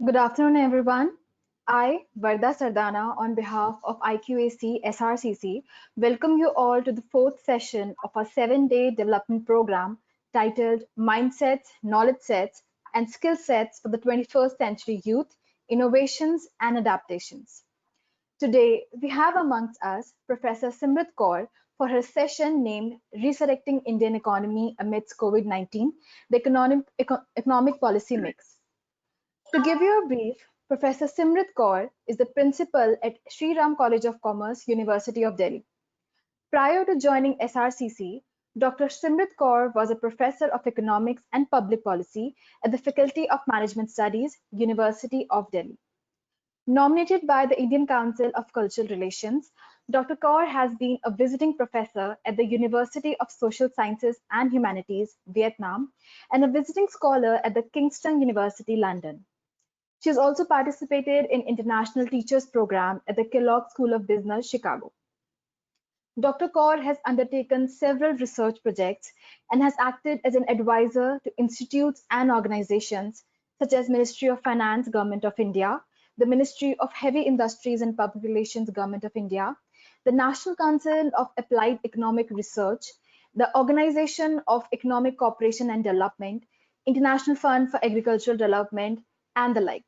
Good afternoon, everyone. I, Varda Sardana, on behalf of IQAC SRCC, welcome you all to the fourth session of our 7-day development program titled Mindsets, Knowledge Sets, and Skill Sets for the 21st Century Youth, Innovations and Adaptations. Today, we have amongst us Professor Simrit Kaur for her session named Resurrecting Indian Economy Amidst COVID-19, the Economic Policy Mix. To give you a brief, Professor Simrit Kaur is the principal at Sri Ram College of Commerce, University of Delhi. Prior to joining SRCC, Dr. Simrit Kaur was a professor of economics and public policy at the Faculty of Management Studies, University of Delhi. Nominated by the Indian Council of Cultural Relations, Dr. Kaur has been a visiting professor at the University of Social Sciences and Humanities, Vietnam, and a visiting scholar at the Kingston University, London. She has also participated in International Teachers Program at the Kellogg School of Business, Chicago. Dr. Kaur has undertaken several research projects and has acted as an advisor to institutes and organizations such as Ministry of Finance, Government of India, the Ministry of Heavy Industries and Public Relations, Government of India, the National Council of Applied Economic Research, the Organization of Economic Cooperation and Development, International Fund for Agricultural Development, and the like.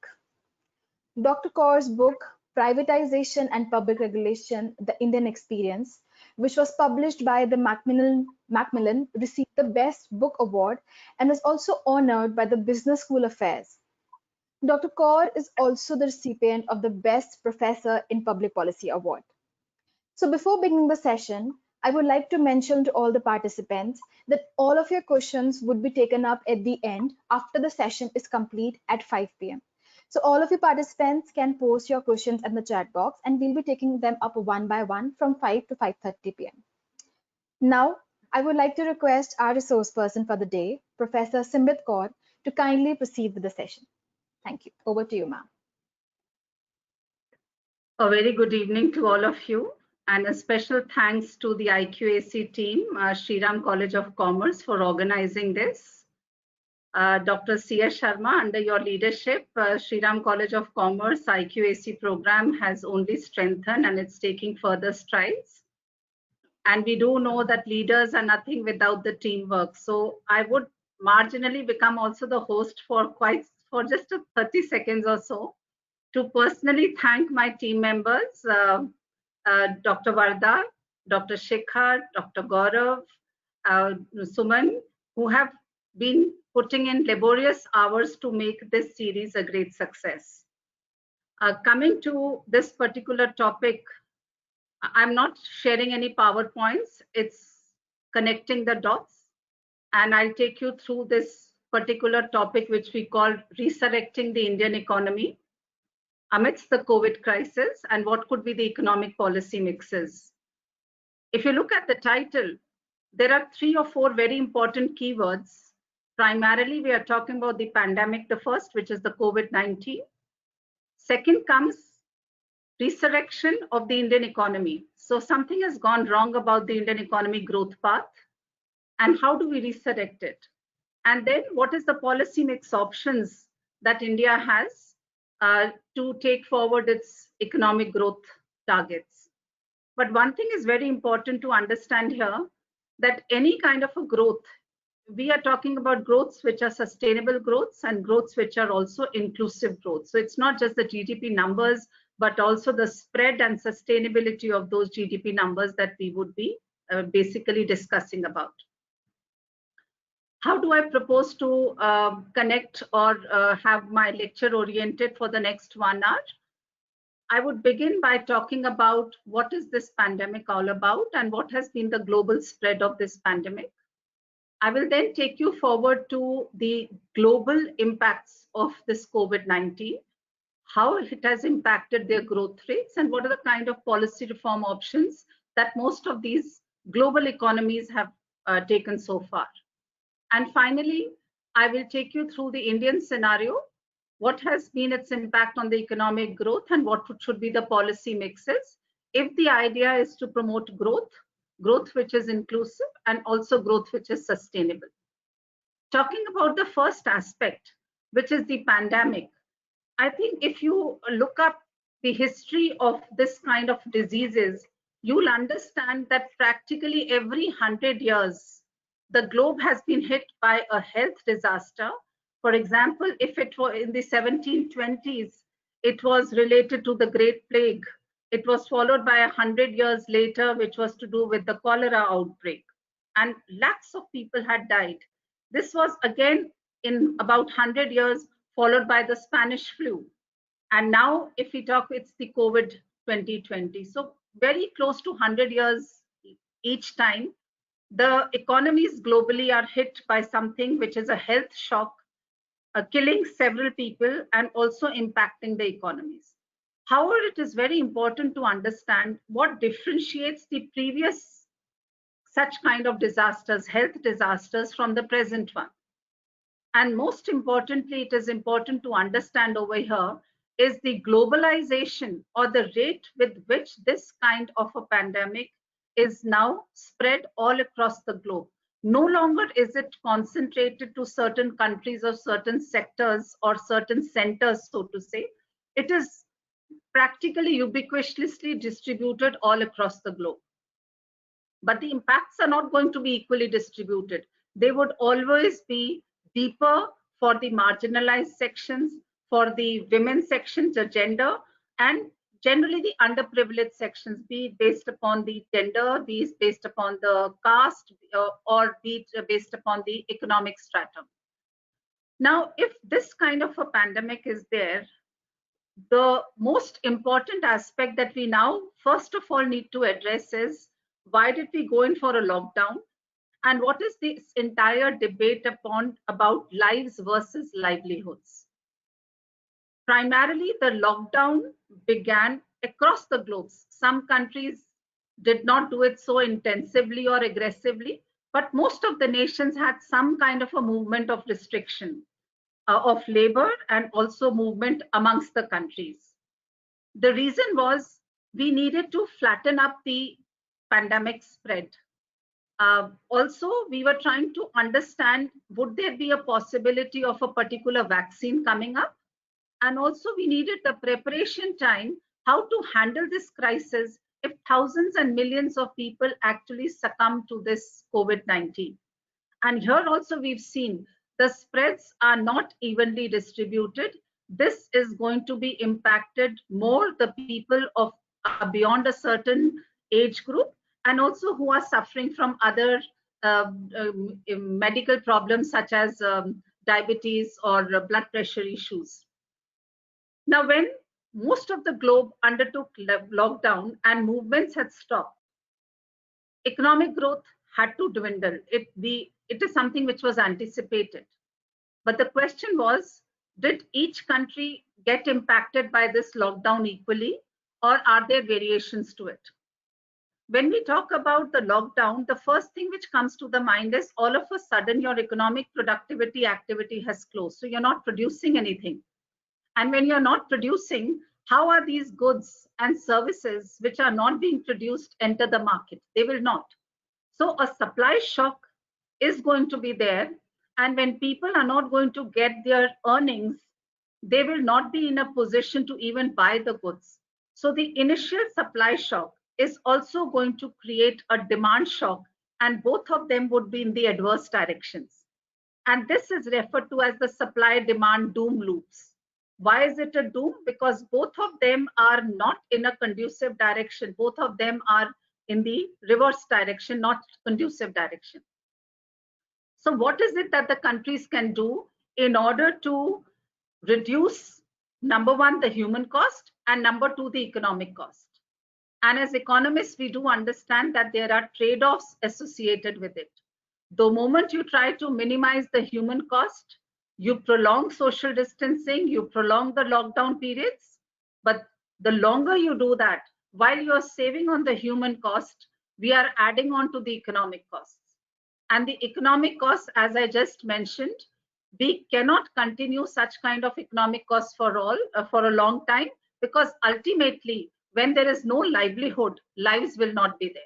Dr. Kaur's book, Privatization and Public Regulation, The Indian Experience, which was published by the Macmillan, received the Best Book Award and was also honored by the Business School Affairs. Dr. Kaur is also the recipient of the Best Professor in Public Policy Award. So before beginning the session, I would like to mention to all the participants that all of your questions would be taken up at the end after the session is complete at 5 p.m. So all of you participants can post your questions in the chat box and we'll be taking them up one by one from 5 to 5:30 p.m. Now, I would like to request our resource person for the day, Professor Simrit Kaur, to kindly proceed with the session. Thank you. Over to you, ma'am. A very good evening to all of you, and a special thanks to the IQAC team, Sri Ram College of Commerce, for organizing this. Dr. C.S. Sharma, under your leadership, Sri Ram College of Commerce IQAC program has only strengthened and it's taking further strides. And we do know that leaders are nothing without the teamwork. So I would marginally become also the host for just 30 seconds or so to personally thank my team members, Dr. Varda, Dr. Shekhar, Dr. Gaurav, Suman, who have been putting in laborious hours to make this series a great success. Coming to this particular topic, I'm not sharing any PowerPoints, it's connecting the dots, and I'll take you through this particular topic, which we call Resurrecting the Indian Economy amidst the COVID crisis, and what could be the economic policy mixes. If you look at the title, there are 3 or 4 very important keywords. Primarily, we are talking about the pandemic, the first, which is the COVID-19. Second comes resurrection of the Indian economy. So something has gone wrong about the Indian economy growth path, and how do we resurrect it? And then what is the policy mix options that India has to take forward its economic growth targets. But one thing is very important to understand here, that any kind of a growth, we are talking about growths which are sustainable growths and growths which are also inclusive growth. So it's not just the GDP numbers, but also the spread and sustainability of those GDP numbers that we would be basically discussing about. How do I propose to connect or have my lecture oriented for the next 1 hour? I would begin by talking about what is this pandemic all about and what has been the global spread of this pandemic. I will then take you forward to the global impacts of this COVID-19, how it has impacted their growth rates, and what are the kind of policy reform options that most of these global economies have taken so far. And finally, I will take you through the Indian scenario, what has been its impact on the economic growth and what should be the policy mixes if the idea is to promote growth which is inclusive and also growth which is sustainable. Talking about the first aspect, which is the pandemic. I think if you look up the history of this kind of diseases, you'll understand that practically every 100 years, the globe has been hit by a health disaster. For example, if it were in the 1720s, it was related to the Great Plague. It was followed by 100 years later, which was to do with the cholera outbreak. And lakhs of people had died. This was again in about 100 years, followed by the Spanish flu. And now, if we talk, it's the COVID 2020. So, very close to 100 years each time, the economies globally are hit by something which is a health shock, killing several people and also impacting the economies. However, it is very important to understand what differentiates the previous such kind of disasters, health disasters, from the present one. And most importantly, it is important to understand over here is the globalization, or the rate with which this kind of a pandemic is now spread all across the globe. No longer is it concentrated to certain countries or certain sectors or certain centers, so to say. It is practically ubiquitously distributed all across the globe. But the impacts are not going to be equally distributed. They would always be deeper for the marginalized sections, for the women sections, the gender, and generally the underprivileged sections, be it based upon the gender, be it based upon the caste, or be it based upon the economic stratum. Now, if this kind of a pandemic is there, the most important aspect that we now first of all need to address is, why did we go in for a lockdown, and what is this entire debate upon about lives versus livelihoods. Primarily, the lockdown began across the globe. Some countries did not do it so intensively or aggressively, but most of the nations had some kind of a movement of restriction of labor and also movement amongst the countries. The reason was we needed to flatten up the pandemic spread. Also, we were trying to understand, would there be a possibility of a particular vaccine coming up? And also, we needed the preparation time, how to handle this crisis if thousands and millions of people actually succumb to this COVID-19. And here also, we've seen the spreads are not evenly distributed. This is going to be impacted more the people of beyond a certain age group, and also who are suffering from other medical problems such as diabetes or blood pressure issues. Now, when most of the globe undertook lockdown and movements had stopped, economic growth had to dwindle. It is something which was anticipated. But the question was, did each country get impacted by this lockdown equally, or are there variations to it? When we talk about the lockdown, the first thing which comes to the mind is all of a sudden your economic productivity activity has closed. So you're not producing anything. And when you're not producing, how are these goods and services which are not being produced enter the market? They will not. So a supply shock is going to be there. And when people are not going to get their earnings, they will not be in a position to even buy the goods. So the initial supply shock is also going to create a demand shock, and both of them would be in the adverse directions. And this is referred to as the supply demand doom loops. Why is it a doom? Because both of them are not in a conducive direction. Both of them are in the reverse direction, not conducive direction. So what is it that the countries can do in order to reduce, number one, the human cost, and number two, the economic cost? And as economists, we do understand that there are trade-offs associated with it. The moment you try to minimize the human cost, you prolong social distancing, you prolong the lockdown periods. But the longer you do that, while you're saving on the human cost, we are adding on to the economic costs. And the economic costs, as I just mentioned, we cannot continue such kind of economic costs for a long time, because ultimately, when there is no livelihood, lives will not be there.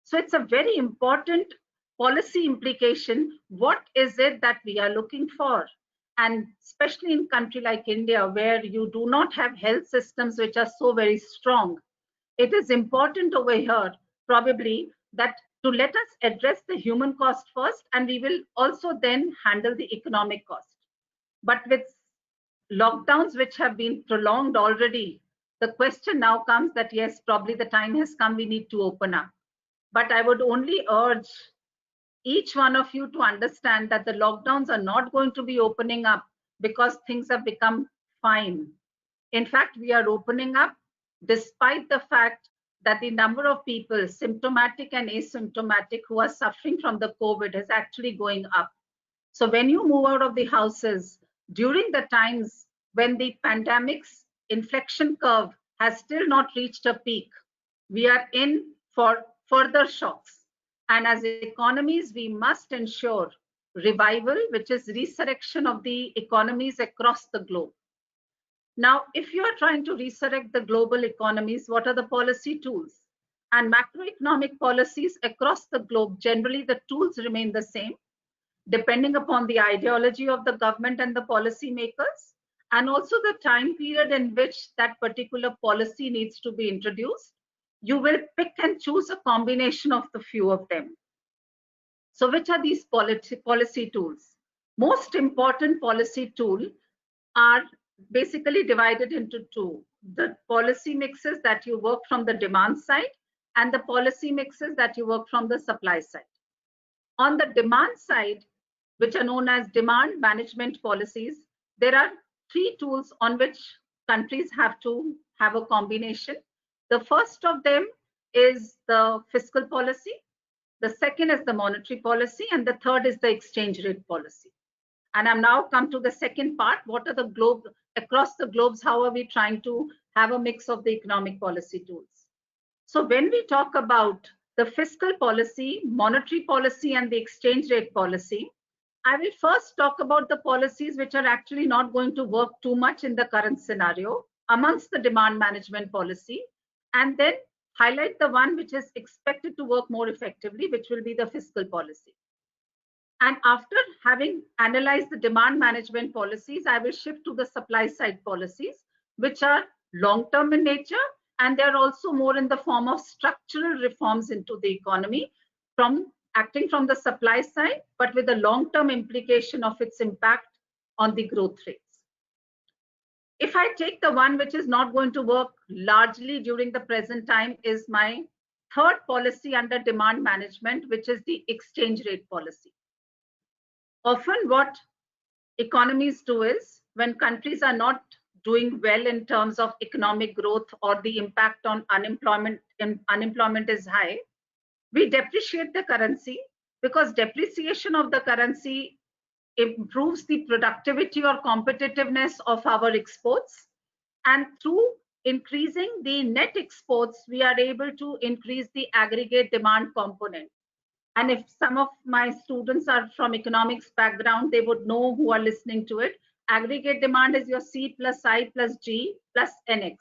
So it's a very important policy implication. What is it that we are looking for? And especially in a country like India, where you do not have health systems which are so very strong, it is important over here, probably, that to let us address the human cost first, and we will also then handle the economic cost. But with lockdowns which have been prolonged already, the question now comes that yes, probably the time has come, we need to open up. But I would only urge each one of you to understand that the lockdowns are not going to be opening up because things have become fine. In fact, we are opening up despite the fact that the number of people, symptomatic and asymptomatic, who are suffering from the COVID is actually going up. So when you move out of the houses during the times when the pandemic's inflection curve has still not reached a peak, we are in for further shocks. And as economies, we must ensure revival, which is resurrection of the economies across the globe. Now, if you are trying to resurrect the global economies, what are the policy tools? And macroeconomic policies across the globe, generally the tools remain the same, depending upon the ideology of the government and the policy makers, and also the time period in which that particular policy needs to be introduced. You will pick and choose a combination of the few of them. So which are these policy tools? Most important policy tool are basically divided into two: the policy mixes that you work from the demand side and the policy mixes that you work from the supply side. On the demand side, which are known as demand management policies, there are three tools on which countries have to have a combination. The first of them is the fiscal policy, the second is the monetary policy, and the third is the exchange rate policy. And I'm now come to the second part. What are the globe, across the globes, how are we trying to have a mix of the economic policy tools? So when we talk about the fiscal policy, monetary policy, and the exchange rate policy, I will first talk about the policies which are actually not going to work too much in the current scenario amongst the demand management policy, and then highlight the one which is expected to work more effectively, which will be the fiscal policy. And after having analyzed the demand management policies, I will shift to the supply side policies, which are long-term in nature, and they're also more in the form of structural reforms into the economy, from acting from the supply side, but with a long-term implication of its impact on the growth rates. If I take the one which is not going to work largely during the present time, is my third policy under demand management, which is the exchange rate policy. Often what economies do is, when countries are not doing well in terms of economic growth or the impact on unemployment is high, we depreciate the currency, because depreciation of the currency improves the productivity or competitiveness of our exports. And through increasing the net exports, we are able to increase the aggregate demand component. And if some of my students are from economics background, they would know, who are listening to it. Aggregate demand is your C plus I plus G plus NX.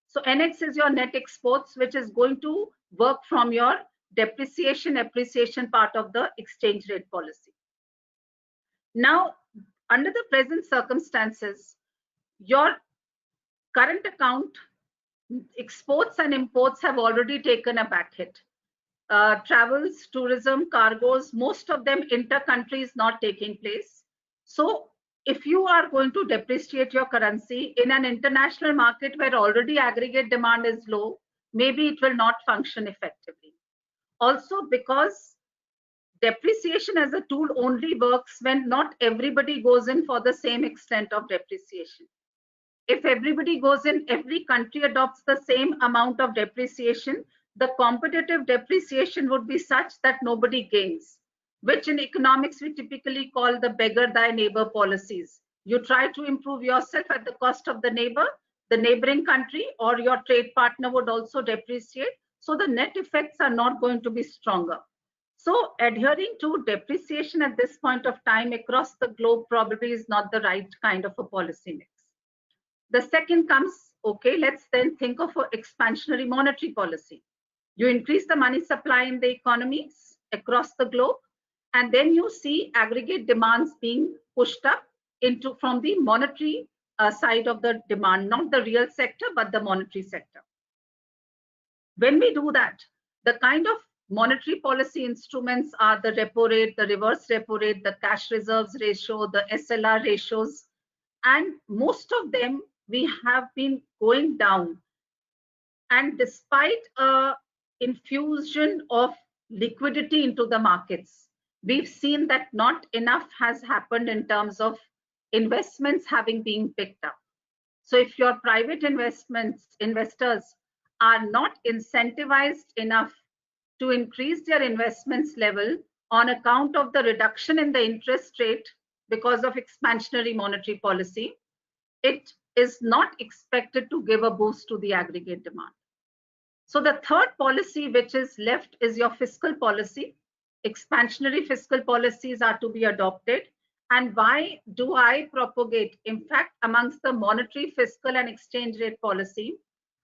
So NX is your net exports, which is going to work from your depreciation appreciation part of the exchange rate policy. Now, under the present circumstances, your current account exports and imports have already taken a back hit. Travels, tourism, cargoes, most of them inter-country is not taking place. So if you are going to depreciate your currency in an international market where already aggregate demand is low, maybe it will not function effectively. Also, because depreciation as a tool only works when not everybody goes in for the same extent of depreciation. If everybody goes in, every country adopts the same amount of depreciation, the competitive depreciation would be such that nobody gains, which in economics we typically call the beggar thy neighbor policies. You try to improve yourself at the cost of the neighbor, the neighboring country or your trade partner would also depreciate. So the net effects are not going to be stronger. So adhering to depreciation at this point of time across the globe probably is not the right kind of a policy mix. The second comes, okay, let's then think of an expansionary monetary policy. You increase the money supply in the economies across the globe, and then you see aggregate demands being pushed up. from the monetary side of the demand, not the real sector, but the monetary sector. When we do that, the kind of monetary policy instruments are the repo rate, the reverse repo rate, the cash reserves ratio, the SLR ratios, and most of them we have been going down. And despite a infusion of liquidity into the markets, we've seen that not enough has happened in terms of investments having been picked up. So if your private investors are not incentivized enough to increase their investments level on account of the reduction in the interest rate because of expansionary monetary policy, it is not expected to give a boost to the aggregate demand. So the third policy which is left is your fiscal policy. Expansionary fiscal policies are to be adopted. And why do I propagate? In fact, amongst the monetary, fiscal, and exchange rate policy,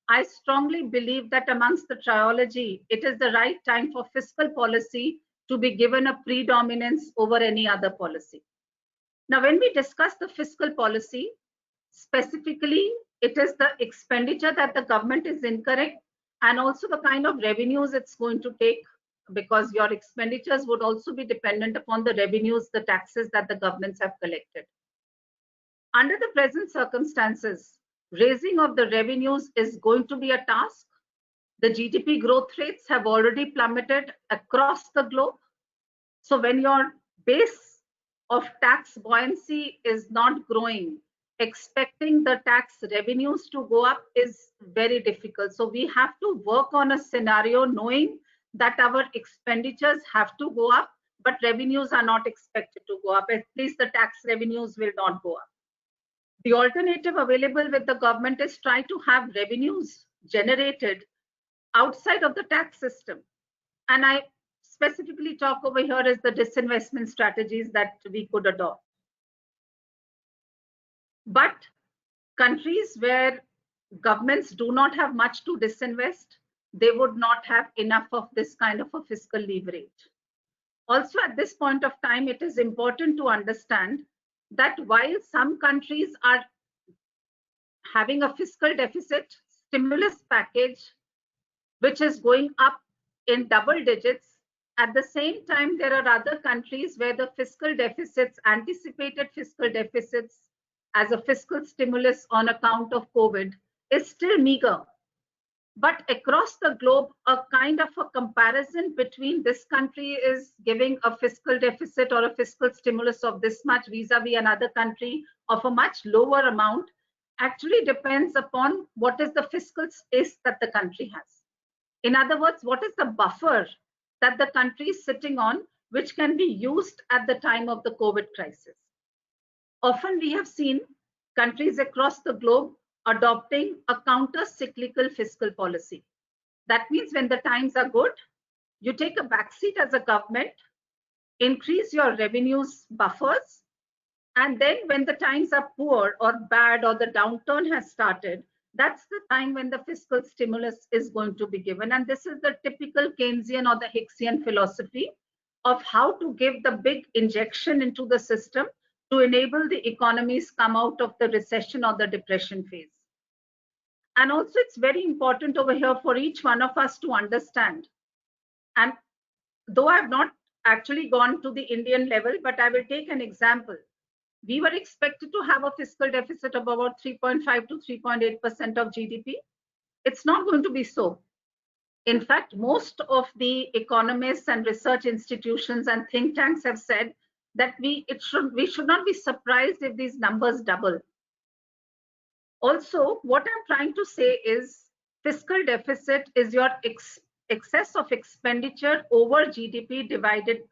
I strongly believe that amongst the trilogy, it is the right time for fiscal policy to be given a predominance over any other policy. Now, when we discuss the fiscal policy, specifically, it is the expenditure that the government is incurring and also the kind of revenues it's going to take, because your expenditures would also be dependent upon the revenues, the taxes that the governments have collected. Under the present circumstances, raising of the revenues is going to be a task. The GDP growth rates have already plummeted across the globe. So when your base of tax buoyancy is not growing, expecting the tax revenues to go up is very difficult. So we have to work on a scenario knowing that our expenditures have to go up, but revenues are not expected to go up. At least the tax revenues will not go up. The alternative available with the government is try to have revenues generated outside of the tax system. And I specifically talk over here is the disinvestment strategies that we could adopt. But countries where governments do not have much to disinvest, they would not have enough of this kind of a fiscal leverage. Also, at this point of time, it is important to understand that while some countries are having a fiscal deficit stimulus package, which is going up in double digits, at the same time, there are other countries where the fiscal deficits, anticipated fiscal deficits as a fiscal stimulus on account of COVID is still meager. But across the globe, a kind of a comparison between this country is giving a fiscal deficit or a fiscal stimulus of this much vis-a-vis another country of a much lower amount actually depends upon what is the fiscal space that the country has. In other words, what is the buffer that the country is sitting on, which can be used at the time of the COVID crisis. Often we have seen countries across the globe adopting a counter-cyclical fiscal policy. That means when the times are good, you take a backseat as a government, increase your revenues buffers, and then when the times are poor or bad or the downturn has started, that's the time when the fiscal stimulus is going to be given. And this is the typical Keynesian or the Hicksian philosophy of how to give the big injection into the system to enable the economies come out of the recession or the depression phase. And also it's very important over here for each one of us to understand. And though I've not actually gone to the Indian level, but I will take an example. We were expected to have a fiscal deficit of about 3.5 to 3.8% of GDP. It's not going to be so. In fact, most of the economists and research institutions and think tanks have said that we should not be surprised if these numbers double. Also, what I'm trying to say is fiscal deficit is your excess of expenditure over GDP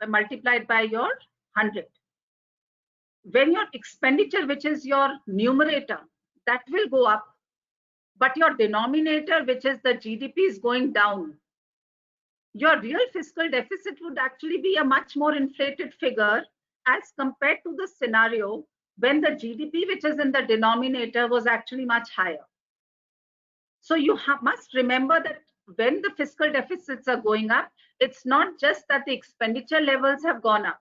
multiplied by your 100. When your expenditure, which is your numerator, that will go up, but your denominator, which is the GDP, is going down, your real fiscal deficit would actually be a much more inflated figure as compared to the scenario when the GDP, which is in the denominator, was actually much higher. So you must remember that when the fiscal deficits are going up, it's not just that the expenditure levels have gone up.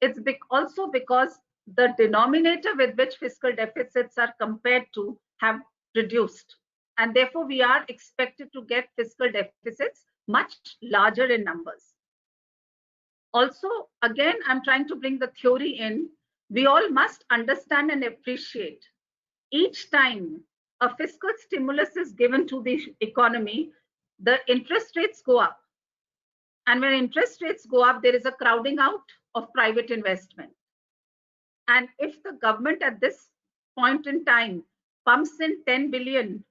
It's also because the denominator with which fiscal deficits are compared to have reduced. And therefore, we are expected to get fiscal deficits much larger in numbers. Also, again, I'm trying to bring the theory in. We all must understand and appreciate each time a fiscal stimulus is given to the economy, the interest rates go up. And when interest rates go up, there is a crowding out of private investment. And if the government at this point in time pumps in 10 billion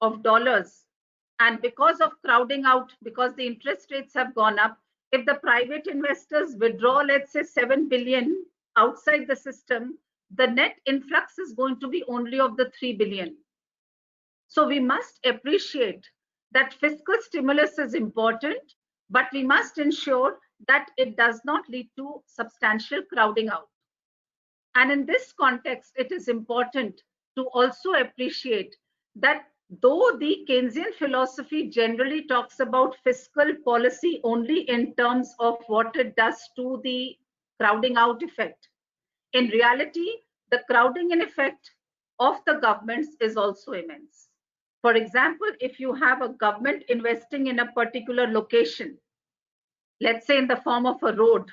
of dollars, and because of crowding out, because the interest rates have gone up, if the private investors withdraw, let's say 7 billion outside the system, the net influx is going to be only of the 3 billion. So we must appreciate that fiscal stimulus is important, but we must ensure that it does not lead to substantial crowding out. And in this context, it is important to also appreciate that though the Keynesian philosophy generally talks about fiscal policy only in terms of what it does to the crowding out effect, in reality, the crowding in effect of the governments is also immense. For example, if you have a government investing in a particular location, let's say in the form of a road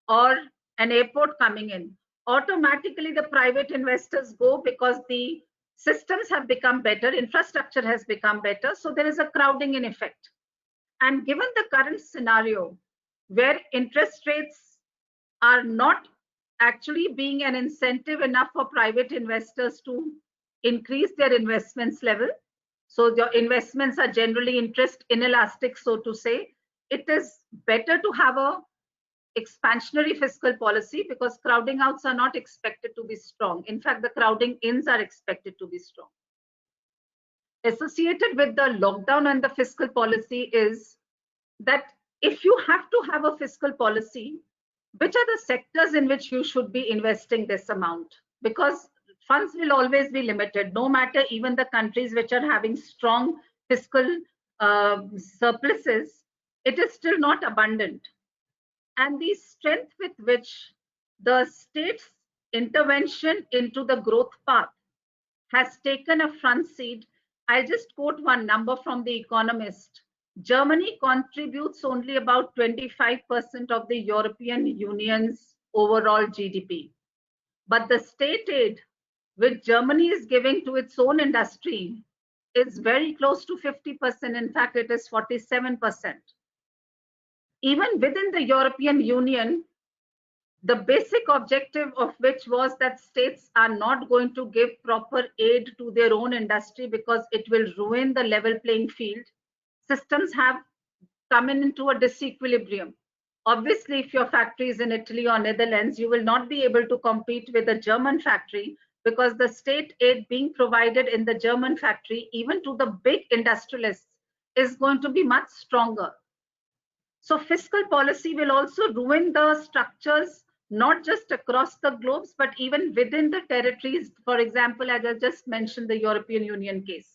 or an airport coming in, automatically the private investors go because the systems have become better, infrastructure has become better, so there is a crowding in effect. And given the current scenario where interest rates are not actually being an incentive enough for private investors to increase their investments level, so your investments are generally interest inelastic, so to say, it is better to have a expansionary fiscal policy because crowding outs are not expected to be strong. In fact, the crowding ins are expected to be strong. Associated with the lockdown and the fiscal policy is that if you have to have a fiscal policy, which are the sectors in which you should be investing this amount? Because funds will always be limited, no matter even the countries which are having strong fiscal surpluses, it is still not abundant. And the strength with which the state's intervention into the growth path has taken a front seat. I'll just quote one number from The Economist. Germany contributes only about 25% of the European Union's overall GDP. But the state aid which Germany is giving to its own industry is very close to 50%. In fact, it is 47%. Even within the European Union, the basic objective of which was that states are not going to give proper aid to their own industry because it will ruin the level playing field. Systems have come into a disequilibrium. Obviously, if your factory is in Italy or Netherlands, you will not be able to compete with a German factory because the state aid being provided in the German factory, even to the big industrialists, is going to be much stronger. So fiscal policy will also ruin the structures, not just across the globes, but even within the territories. For example, as I just mentioned, the European Union case.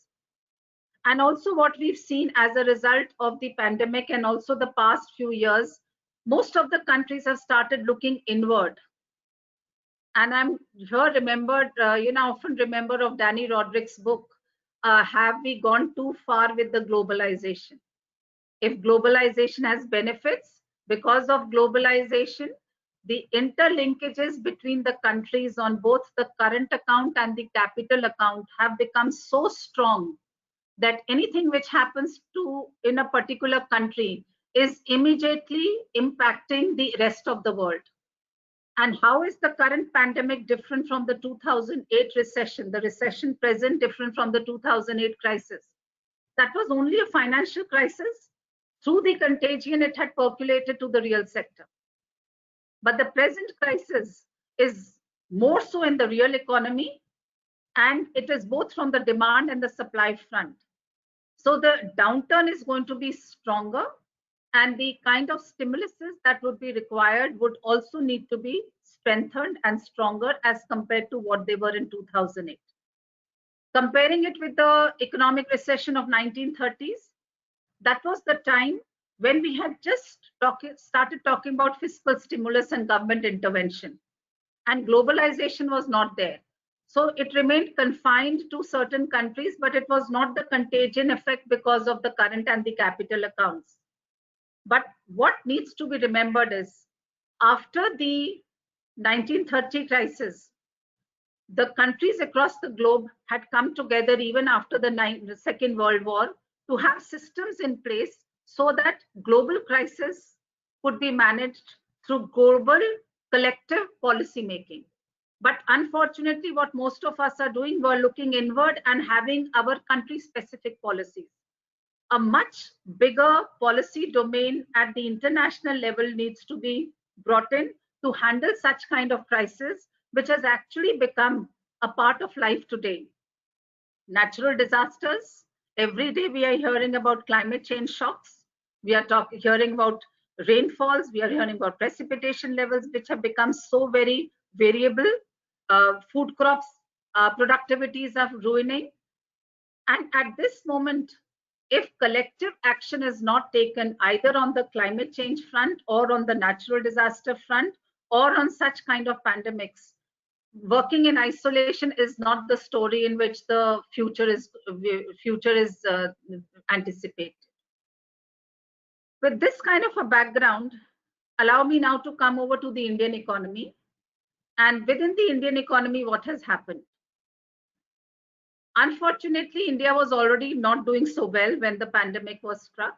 And also what we've seen as a result of the pandemic and also the past few years, most of the countries have started looking inward. And I'm here remembered, often remember of Danny Roderick's book, Have We Gone Too Far with the Globalization? If globalization has benefits, because of globalization, the interlinkages between the countries on both the current account and the capital account have become so strong that anything which happens in a particular country is immediately impacting the rest of the world. And how is the current pandemic different from the 2008 recession, the recession present different from the 2008 crisis? That was only a financial crisis. Through the contagion, it had percolated to the real sector. But the present crisis is more so in the real economy, and it is both from the demand and the supply front. So the downturn is going to be stronger, and the kind of stimuluses that would be required would also need to be strengthened and stronger as compared to what they were in 2008. Comparing it with the economic recession of 1930s, that was the time when we had just started talking about fiscal stimulus and government intervention. and globalization was not there. So it remained confined to certain countries, but it was not the contagion effect because of the current and the capital accounts. But what needs to be remembered is after the 1930 crisis, the countries across the globe had come together even after the Second World War to have systems in place so that global crisis could be managed through global collective policy making. But unfortunately, what most of us are doing, we're looking inward and having our country specific policies. A much bigger policy domain at the international level needs to be brought in to handle such kind of crisis, which has actually become a part of life today. Natural disasters, every day we are hearing about climate change shocks. We are hearing about rainfalls. We are hearing about precipitation levels, which have become so very variable. Food crops, productivities are ruining. And at this moment, if collective action is not taken either on the climate change front or on the natural disaster front or on such kind of pandemics, working in isolation is not the story in which the future is anticipated. With this kind of a background, allow me now to come over to the Indian economy. And within the Indian economy, what has happened? Unfortunately, India was already not doing so well when the pandemic was struck.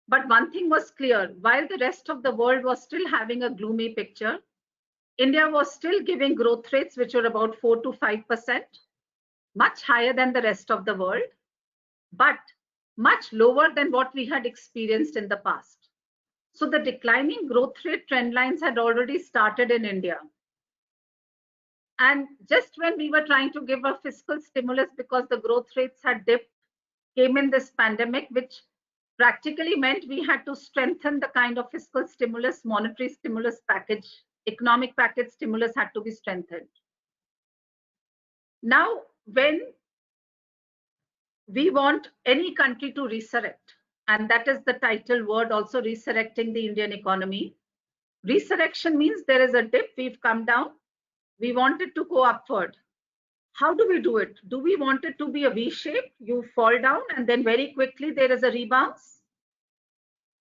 But one thing was clear, while the rest of the world was still having a gloomy picture, India was still giving growth rates which were about 4 to 5%, much higher than the rest of the world, but much lower than what we had experienced in the past. So the declining growth rate trend lines had already started in India. And just when we were trying to give a fiscal stimulus because the growth rates had dipped, came in this pandemic, which practically meant we had to strengthen the kind of fiscal stimulus, monetary stimulus package, economic package stimulus had to be strengthened. Now, when we want any country to resurrect, and that is the title word, also resurrecting the Indian economy. Resurrection means there is a dip, we've come down, we want it to go upward. How do we do it? Do we want it to be a V shape? You fall down and then very quickly there is a rebound?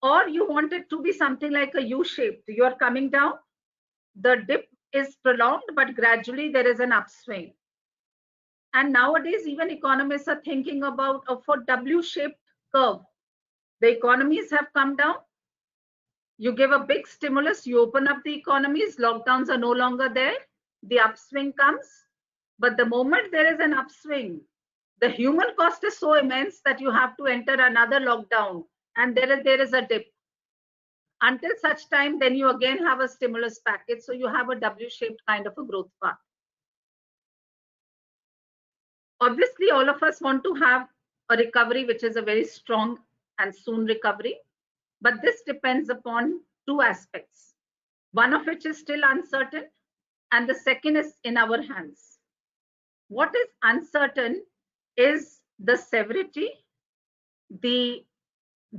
Or you want it to be something like a U shape? You're coming down, the dip is prolonged, but gradually there is an upswing. And nowadays, even economists are thinking about a W-shaped curve. The economies have come down. You give a big stimulus, you open up the economies, lockdowns are no longer there, the upswing comes. But the moment there is an upswing, the human cost is so immense that you have to enter another lockdown and there is a dip. Until such time, then you again have a stimulus package. So you have a W-shaped kind of a growth path. Obviously, all of us want to have a recovery which is a very strong and soon recovery. But this depends upon two aspects, one of which is still uncertain, and the second is in our hands. What is uncertain is the severity, the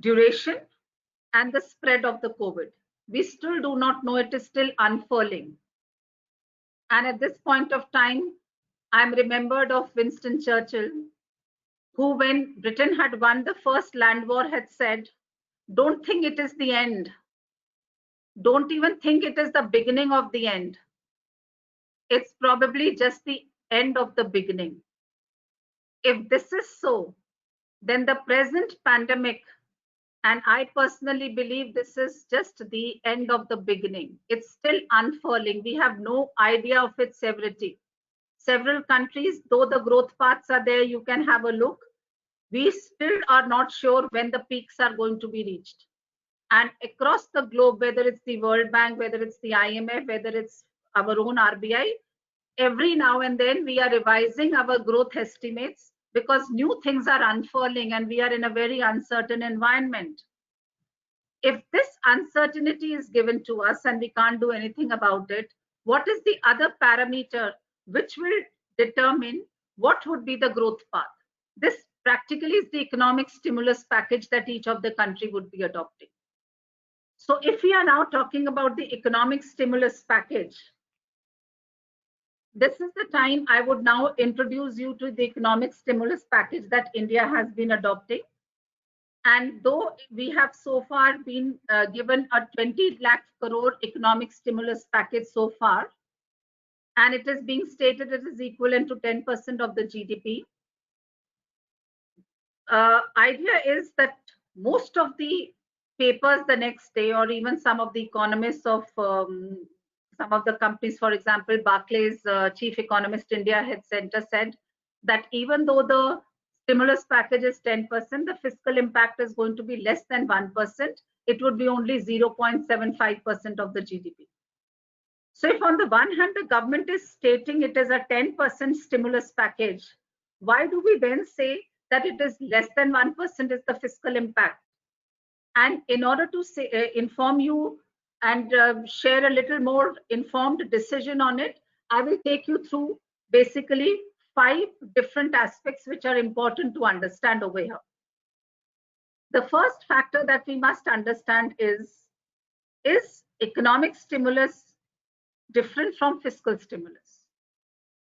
duration, and the spread of the COVID. We still do not know, it is still unfurling. And at this point of time, I'm remembered of Winston Churchill, who, when Britain had won the first land war, had said, "Don't think it is the end. Don't even think it is the beginning of the end. It's probably just the end of the beginning." If this is so, then the present pandemic, and I personally believe this is just the end of the beginning. It's still unfurling. We have no idea of its severity. Several countries, though the growth paths are there, you can have a look. We still are not sure when the peaks are going to be reached. And across the globe, whether it's the World Bank, whether it's the IMF, whether it's our own RBI, every now and then we are revising our growth estimates because new things are unfurling and we are in a very uncertain environment. If this uncertainty is given to us and we can't do anything about it, what is the other parameter which will determine what would be the growth path? This practically is the economic stimulus package that each of the country would be adopting. So if we are now talking about the economic stimulus package, this is the time I would now introduce you to the economic stimulus package that India has been adopting. And though we have so far been given a 20 lakh crore economic stimulus package so far, and it is being stated it is equivalent to 10% of the GDP. Idea is that most of the papers the next day, or even some of the economists of some of the companies, for example, Barclays chief economist India Head Center said that even though the stimulus package is 10%, the fiscal impact is going to be less than 1%. It would be only 0.75% of the GDP. So if on the one hand, the government is stating it is a 10% stimulus package, why do we then say that it is less than 1% is the fiscal impact? And in order to say, inform you and share a little more informed decision on it, I will take you through basically 5 different aspects which are important to understand over here. The first factor that we must understand is economic stimulus different from fiscal stimulus?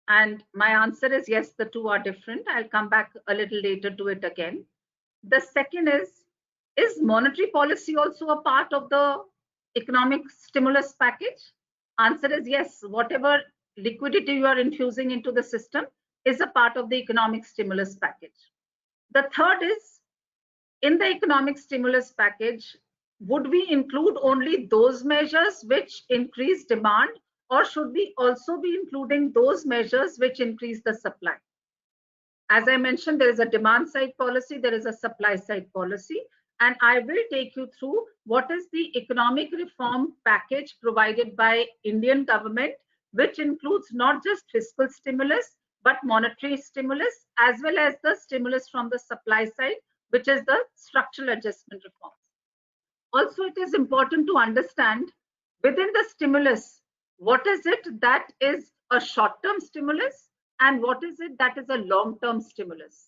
And my answer is yes, the two are different. I'll come back a little later to it again. The second is monetary policy also a part of the economic stimulus package? Answer is yes. Whatever liquidity you are infusing into the system is a part of the economic stimulus package. The third is, in the economic stimulus package, would we include only those measures which increase demand, or should we also be including those measures which increase the supply? As I mentioned, there is a demand side policy, there is a supply side policy, and I will take you through what is the economic reform package provided by Indian government, which includes not just fiscal stimulus, but monetary stimulus, as well as the stimulus from the supply side, which is the structural adjustment reforms. Also, it is important to understand within the stimulus, what is it that is a short-term stimulus and what is it that is a long-term stimulus,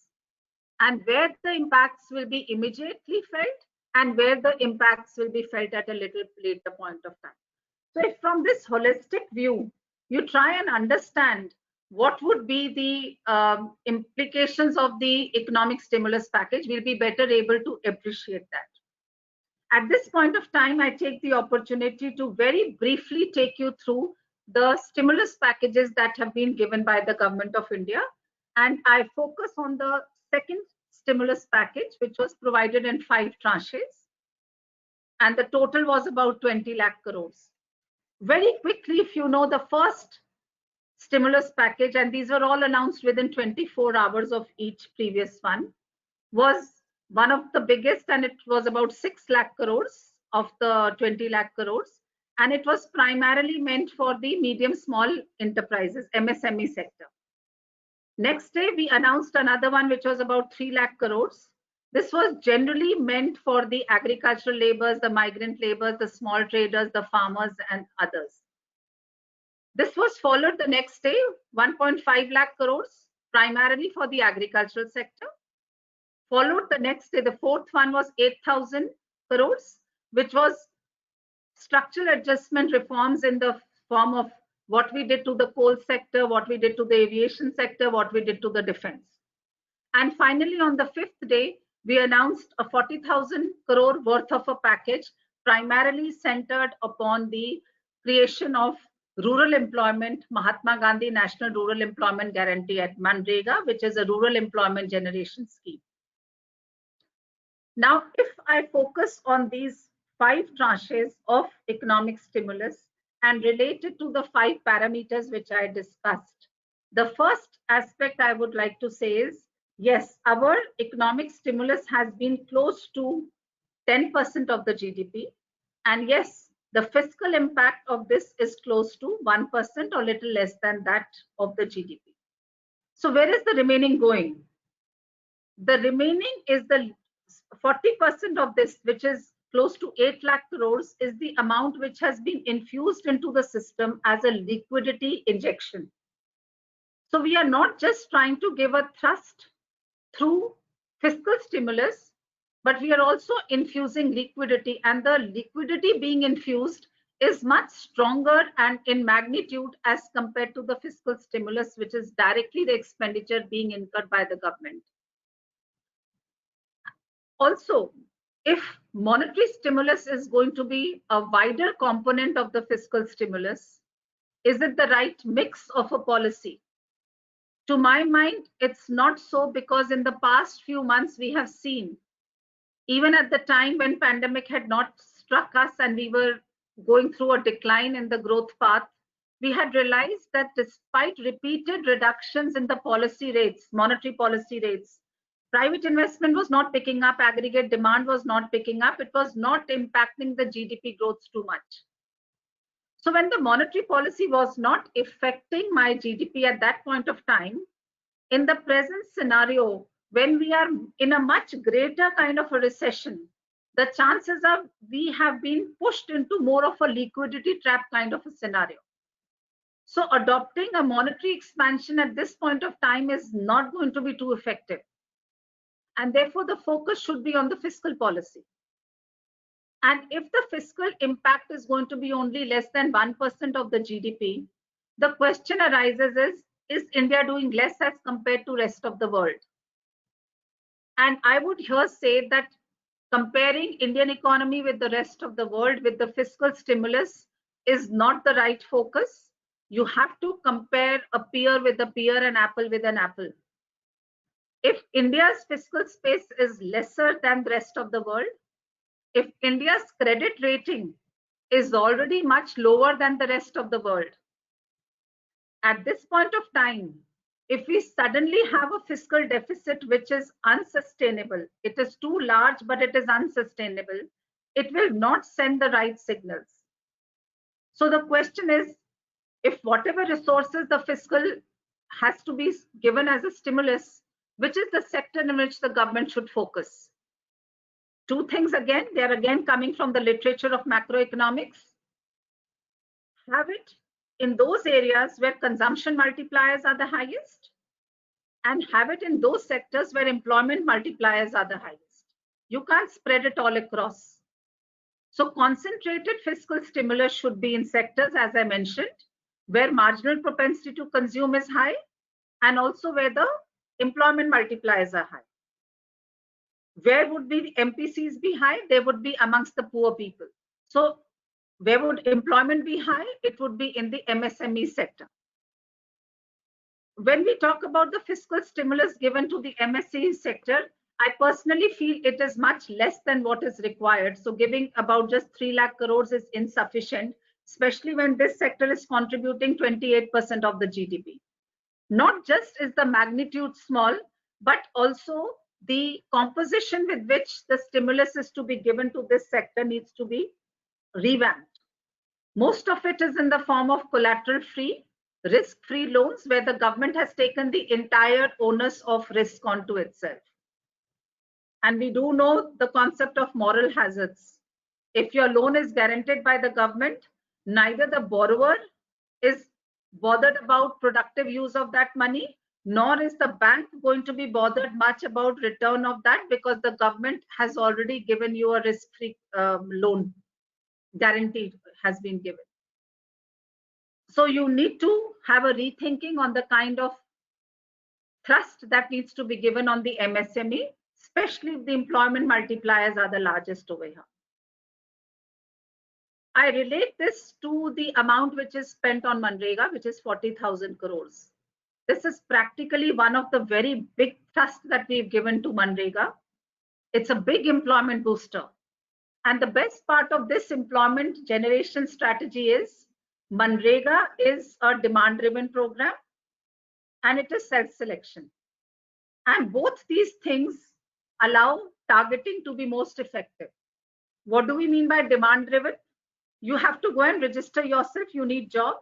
and where the impacts will be immediately felt and where the impacts will be felt at a little later point of time. So if from this holistic view, you try and understand what would be the implications of the economic stimulus package, we'll be better able to appreciate that. At this point of time, I take the opportunity to very briefly take you through the stimulus packages that have been given by the government of India. And I focus on the second stimulus package, which was provided in 5 tranches. And the total was about 20 lakh crores. Very quickly, if you know, the first stimulus package, and these were all announced within 24 hours of each previous one, was one of the biggest, and it was about 6 lakh crores of the 20 lakh crores. And it was primarily meant for the medium small enterprises, MSME sector. Next day, we announced another one, which was about 3 lakh crores. This was generally meant for the agricultural laborers, the migrant laborers, the small traders, the farmers, and others. This was followed the next day, 1.5 lakh crores, primarily for the agricultural sector. Followed the next day, the fourth one was 8,000 crores, which was structural adjustment reforms in the form of what we did to the coal sector, what we did to the aviation sector, what we did to the defense. And finally, on the 5th day, we announced a 40,000 crore worth of a package, primarily centered upon the creation of rural employment, Mahatma Gandhi National Rural Employment Guarantee at MNREGA, which is a rural employment generation scheme. Now, if I focus on these 5 tranches of economic stimulus and relate it to the 5 parameters which I discussed, the first aspect I would like to say is, yes, our economic stimulus has been close to 10% of the GDP. And yes, the fiscal impact of this is close to 1% or little less than that of the GDP. So where is the remaining going? The remaining is the 40% of this, which is close to 8 lakh crores, is the amount which has been infused into the system as a liquidity injection. So we are not just trying to give a thrust through fiscal stimulus, but we are also infusing liquidity, and the liquidity being infused is much stronger and in magnitude as compared to the fiscal stimulus, which is directly the expenditure being incurred by the government. Also, if monetary stimulus is going to be a wider component of the fiscal stimulus, is it the right mix of a policy? To my mind, it's not so, because in the past few months we have seen, even at the time when pandemic had not struck us and we were going through a decline in the growth path, we had realized that despite repeated reductions in the policy rates, monetary policy rates, private investment was not picking up, aggregate demand was not picking up, it was not impacting the GDP growth too much. So when the monetary policy was not affecting my GDP at that point of time, in the present scenario, when we are in a much greater kind of a recession, the chances are we have been pushed into more of a liquidity trap kind of a scenario. So adopting a monetary expansion at this point of time is not going to be too effective. And therefore, the focus should be on the fiscal policy. And if the fiscal impact is going to be only less than 1% of the GDP, the question arises is India doing less as compared to rest of the world? And I would here say that comparing Indian economy with the rest of the world with the fiscal stimulus is not the right focus. You have to compare a peer with a peer, an apple with an apple. If India's fiscal space is lesser than the rest of the world, if India's credit rating is already much lower than the rest of the world, at this point of time, if we suddenly have a fiscal deficit which is unsustainable, it is too large, but it is unsustainable, it will not send the right signals. So the question is, if whatever resources the fiscal has to be given as a stimulus, which is the sector in which the government should focus? Two things again, they're again coming from the literature of macroeconomics. Have it in those areas where consumption multipliers are the highest, and have it in those sectors where employment multipliers are the highest. You can't spread it all across. So concentrated fiscal stimulus should be in sectors, as I mentioned, where marginal propensity to consume is high, and also where the employment multipliers are high. Where would the MPCs be high? They would be amongst the poor people. So where would employment be high? It would be in the MSME sector. When we talk about the fiscal stimulus given to the MSME sector, I personally feel it is much less than what is required. So giving about just 3 lakh crores is insufficient, especially when this sector is contributing 28% of the GDP. Not just is the magnitude small, but also the composition with which the stimulus is to be given to this sector needs to be revamped. Most of it is in the form of collateral-free, risk-free loans, where the government has taken the entire onus of risk onto itself. And we do know the concept of moral hazards. If your loan is guaranteed by the government, neither the borrower is bothered about productive use of that money, nor is the bank going to be bothered much about return of that, because the government has already given you a risk-free loan. Guaranteed has been given. So you need to have a rethinking on the kind of thrust that needs to be given on the MSME, especially if the employment multipliers are the largest over here. I relate this to the amount which is spent on Manrega, which is 40,000 crores. This is practically one of the very big thrusts that we've given to Manrega. It's a big employment booster. And the best part of this employment generation strategy is Manrega is a demand-driven program and it is self-selection. And both these things allow targeting to be most effective. What do we mean by demand-driven? You have to go and register yourself, you need job,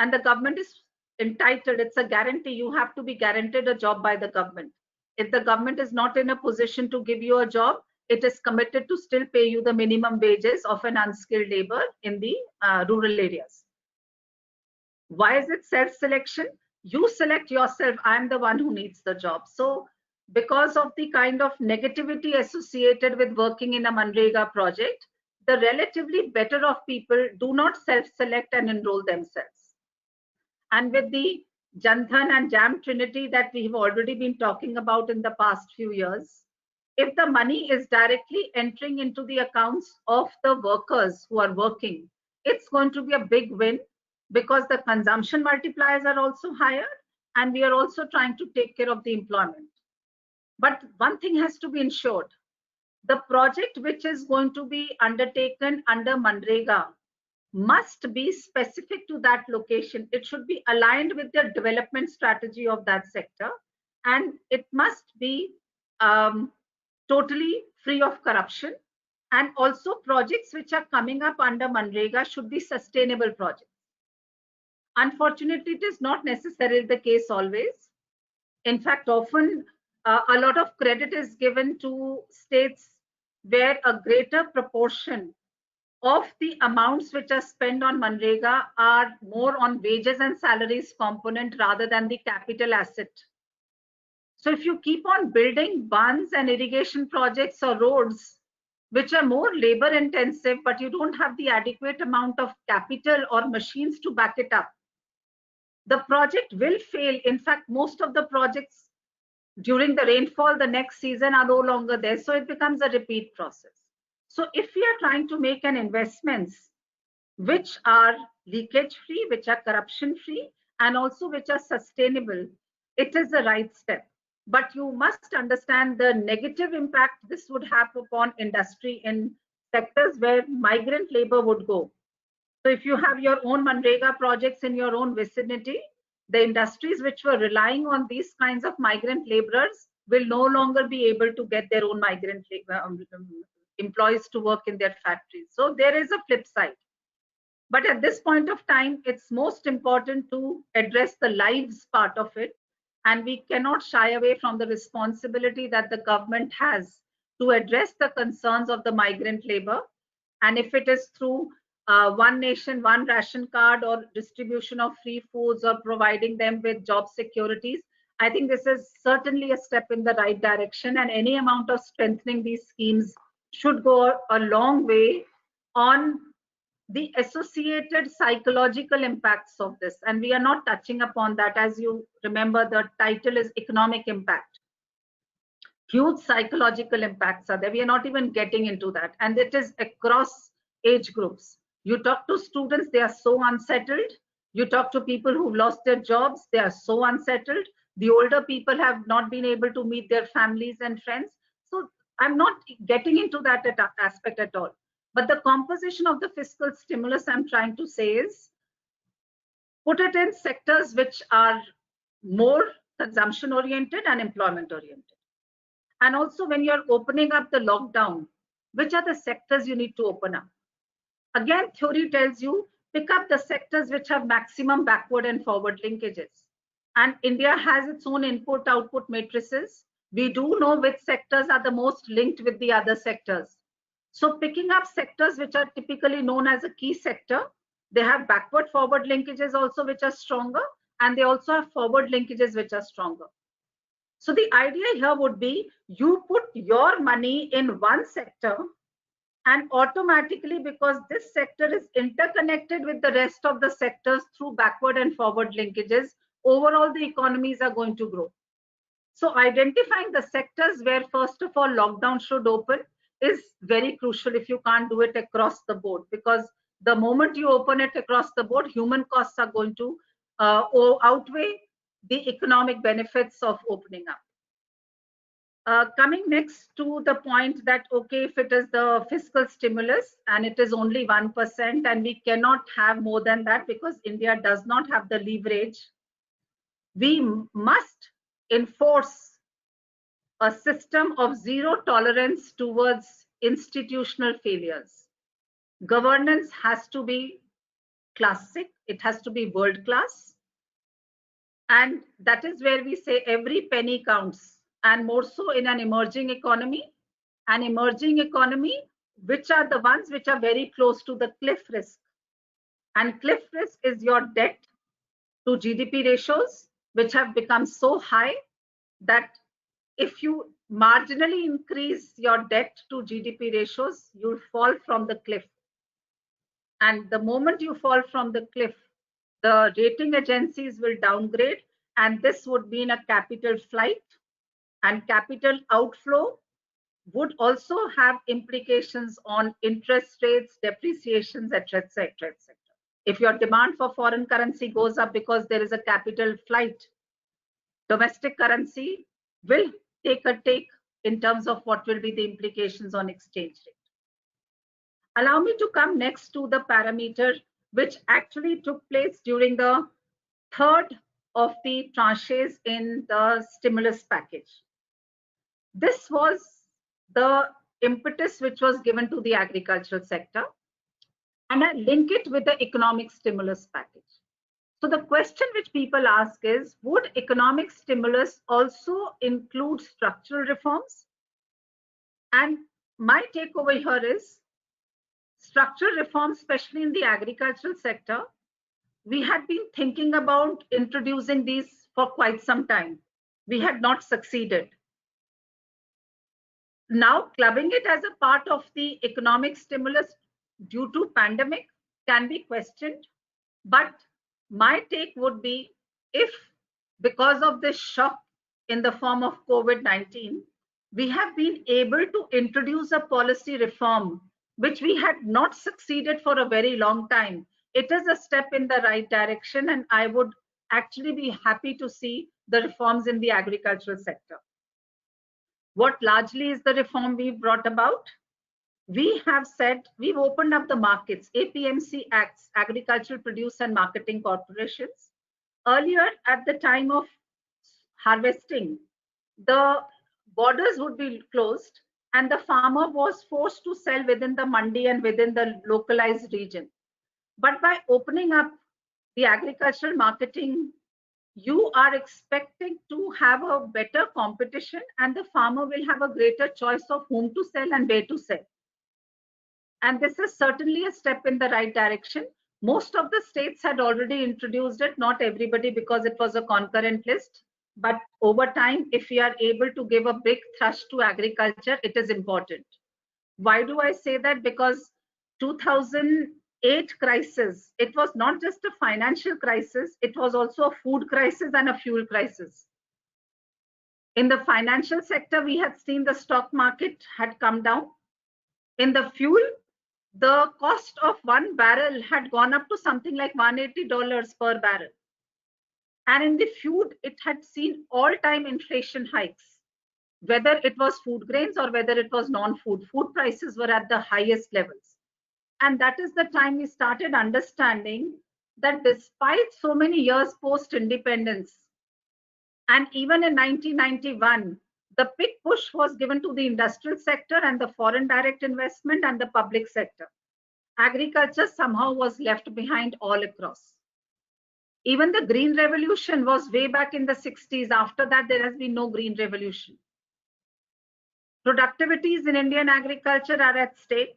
and the government is entitled, it's a guarantee, you have to be guaranteed a job by the government. If the government is not in a position to give you a job, it is committed to still pay you the minimum wages of an unskilled labor in the rural areas. Why is it self-selection? You select yourself, I'm the one who needs the job. So because of the kind of negativity associated with working in a Manrega project, the relatively better off people do not self-select and enroll themselves. And with the Jan Dhan and JAM Trinity that we have already been talking about in the past few years, if the money is directly entering into the accounts of the workers who are working, it's going to be a big win because the consumption multipliers are also higher and we are also trying to take care of the employment. But one thing has to be ensured. The project which is going to be undertaken under MNREGA must be specific to that location. It should be aligned with the development strategy of that sector, and it must be totally free of corruption. And also projects which are coming up under MNREGA should be sustainable projects. Unfortunately, it is not necessarily the case always. In fact, often a lot of credit is given to states where a greater proportion of the amounts which are spent on MNREGA are more on wages and salaries component rather than the capital asset. So if you keep on building bunds and irrigation projects or roads, which are more labor intensive, but you don't have the adequate amount of capital or machines to back it up, the project will fail. In fact, most of the projects during the rainfall the next season are no longer there. So it becomes a repeat process. So if we are trying to make an investments which are leakage free, which are corruption free, and also which are sustainable, it is the right step. But you must understand the negative impact this would have upon industry in sectors where migrant labor would go. So if you have your own MNREGA projects in your own vicinity, the industries which were relying on these kinds of migrant laborers will no longer be able to get their own migrant employees to work in their factories. So there is a flip side. But at this point of time, it's most important to address the lives part of it. And we cannot shy away from the responsibility that the government has to address the concerns of the migrant labor. And if it is through one nation, one ration card or distribution of free foods or providing them with job securities, I think this is certainly a step in the right direction. And any amount of strengthening these schemes should go a long way on the associated psychological impacts of this. And we are not touching upon that. As you remember, the title is economic impact. Huge psychological impacts are there. We are not even getting into that. And it is across age groups. You talk to students, they are so unsettled. You talk to people who've lost their jobs, they are so unsettled. The older people have not been able to meet their families and friends. So I'm not getting into that aspect at all. But the composition of the fiscal stimulus I'm trying to say is put it in sectors which are more consumption oriented and employment oriented. And also when you're opening up the lockdown, which are the sectors you need to open up? Again, theory tells you pick up the sectors which have maximum backward and forward linkages. And India has its own input-output matrices. We do know which sectors are the most linked with the other sectors. So picking up sectors which are typically known as a key sector, they have backward forward linkages also which are stronger, and they also have forward linkages which are stronger. So the idea here would be you put your money in one sector and automatically, because this sector is interconnected with the rest of the sectors through backward and forward linkages, overall the economies are going to grow. So identifying the sectors where first of all lockdown should open is very crucial if you can't do it across the board, because the moment you open it across the board, human costs are going to outweigh the economic benefits of opening up. Coming next to the point that, okay, if it is the fiscal stimulus and it is only 1% and we cannot have more than that because India does not have the leverage, we must enforce a system of zero tolerance towards institutional failures. Governance has to be classic, it has to be world class. And that is where we say every penny counts, and more so in an emerging economy. An emerging economy, which are the ones which are very close to the cliff risk. And cliff risk is your debt to GDP ratios, which have become so high that if you marginally increase your debt to GDP ratios, you'll fall from the cliff. And the moment you fall from the cliff, the rating agencies will downgrade, and this would mean a capital flight, and capital outflow would also have implications on interest rates, depreciations, etc., etc., etc. If your demand for foreign currency goes up because there is a capital flight, domestic currency will take a take in terms of what will be the implications on exchange rate. Allow me to come next to the parameter which actually took place during the third of the tranches in the stimulus package. This was the impetus which was given to the agricultural sector, and I link it with the economic stimulus package. So the question which people ask is, would economic stimulus also include structural reforms? And my take over here is structural reforms, especially in the agricultural sector, we had been thinking about introducing these for quite some time. We had not succeeded. Now clubbing it as a part of the economic stimulus due to pandemic can be questioned, but my take would be, if because of this shock in the form of COVID-19, we have been able to introduce a policy reform which we had not succeeded for a very long time, it is a step in the right direction, and I would actually be happy to see the reforms in the agricultural sector. What largely is the reform we've brought about? We have said we've opened up the markets, APMC Acts, Agricultural Produce and Marketing Corporations. Earlier, at the time of harvesting, the borders would be closed and the farmer was forced to sell within the mandi and within the localized region. But by opening up the agricultural marketing, you are expecting to have a better competition, and the farmer will have a greater choice of whom to sell and where to sell. And this is certainly a step in the right direction. Most of the states had already introduced it, not everybody because it was a concurrent list. But over time, if we are able to give a big thrust to agriculture, it is important. Why do I say that? Because 2008 crisis, it was not just a financial crisis, it was also a food crisis and a fuel crisis. In the financial sector, we had seen the stock market had come down. In the fuel, the cost of one barrel had gone up to something like $180 per barrel. And in the food, it had seen all-time inflation hikes. Whether it was food grains or whether it was non-food, food prices were at the highest levels. And that is the time we started understanding that despite so many years post-independence, and even in 1991, the big push was given to the industrial sector and the foreign direct investment and the public sector. Agriculture somehow was left behind all across. Even the green revolution was way back in the 60s. After that, there has been no green revolution. Productivities in Indian agriculture are at stake.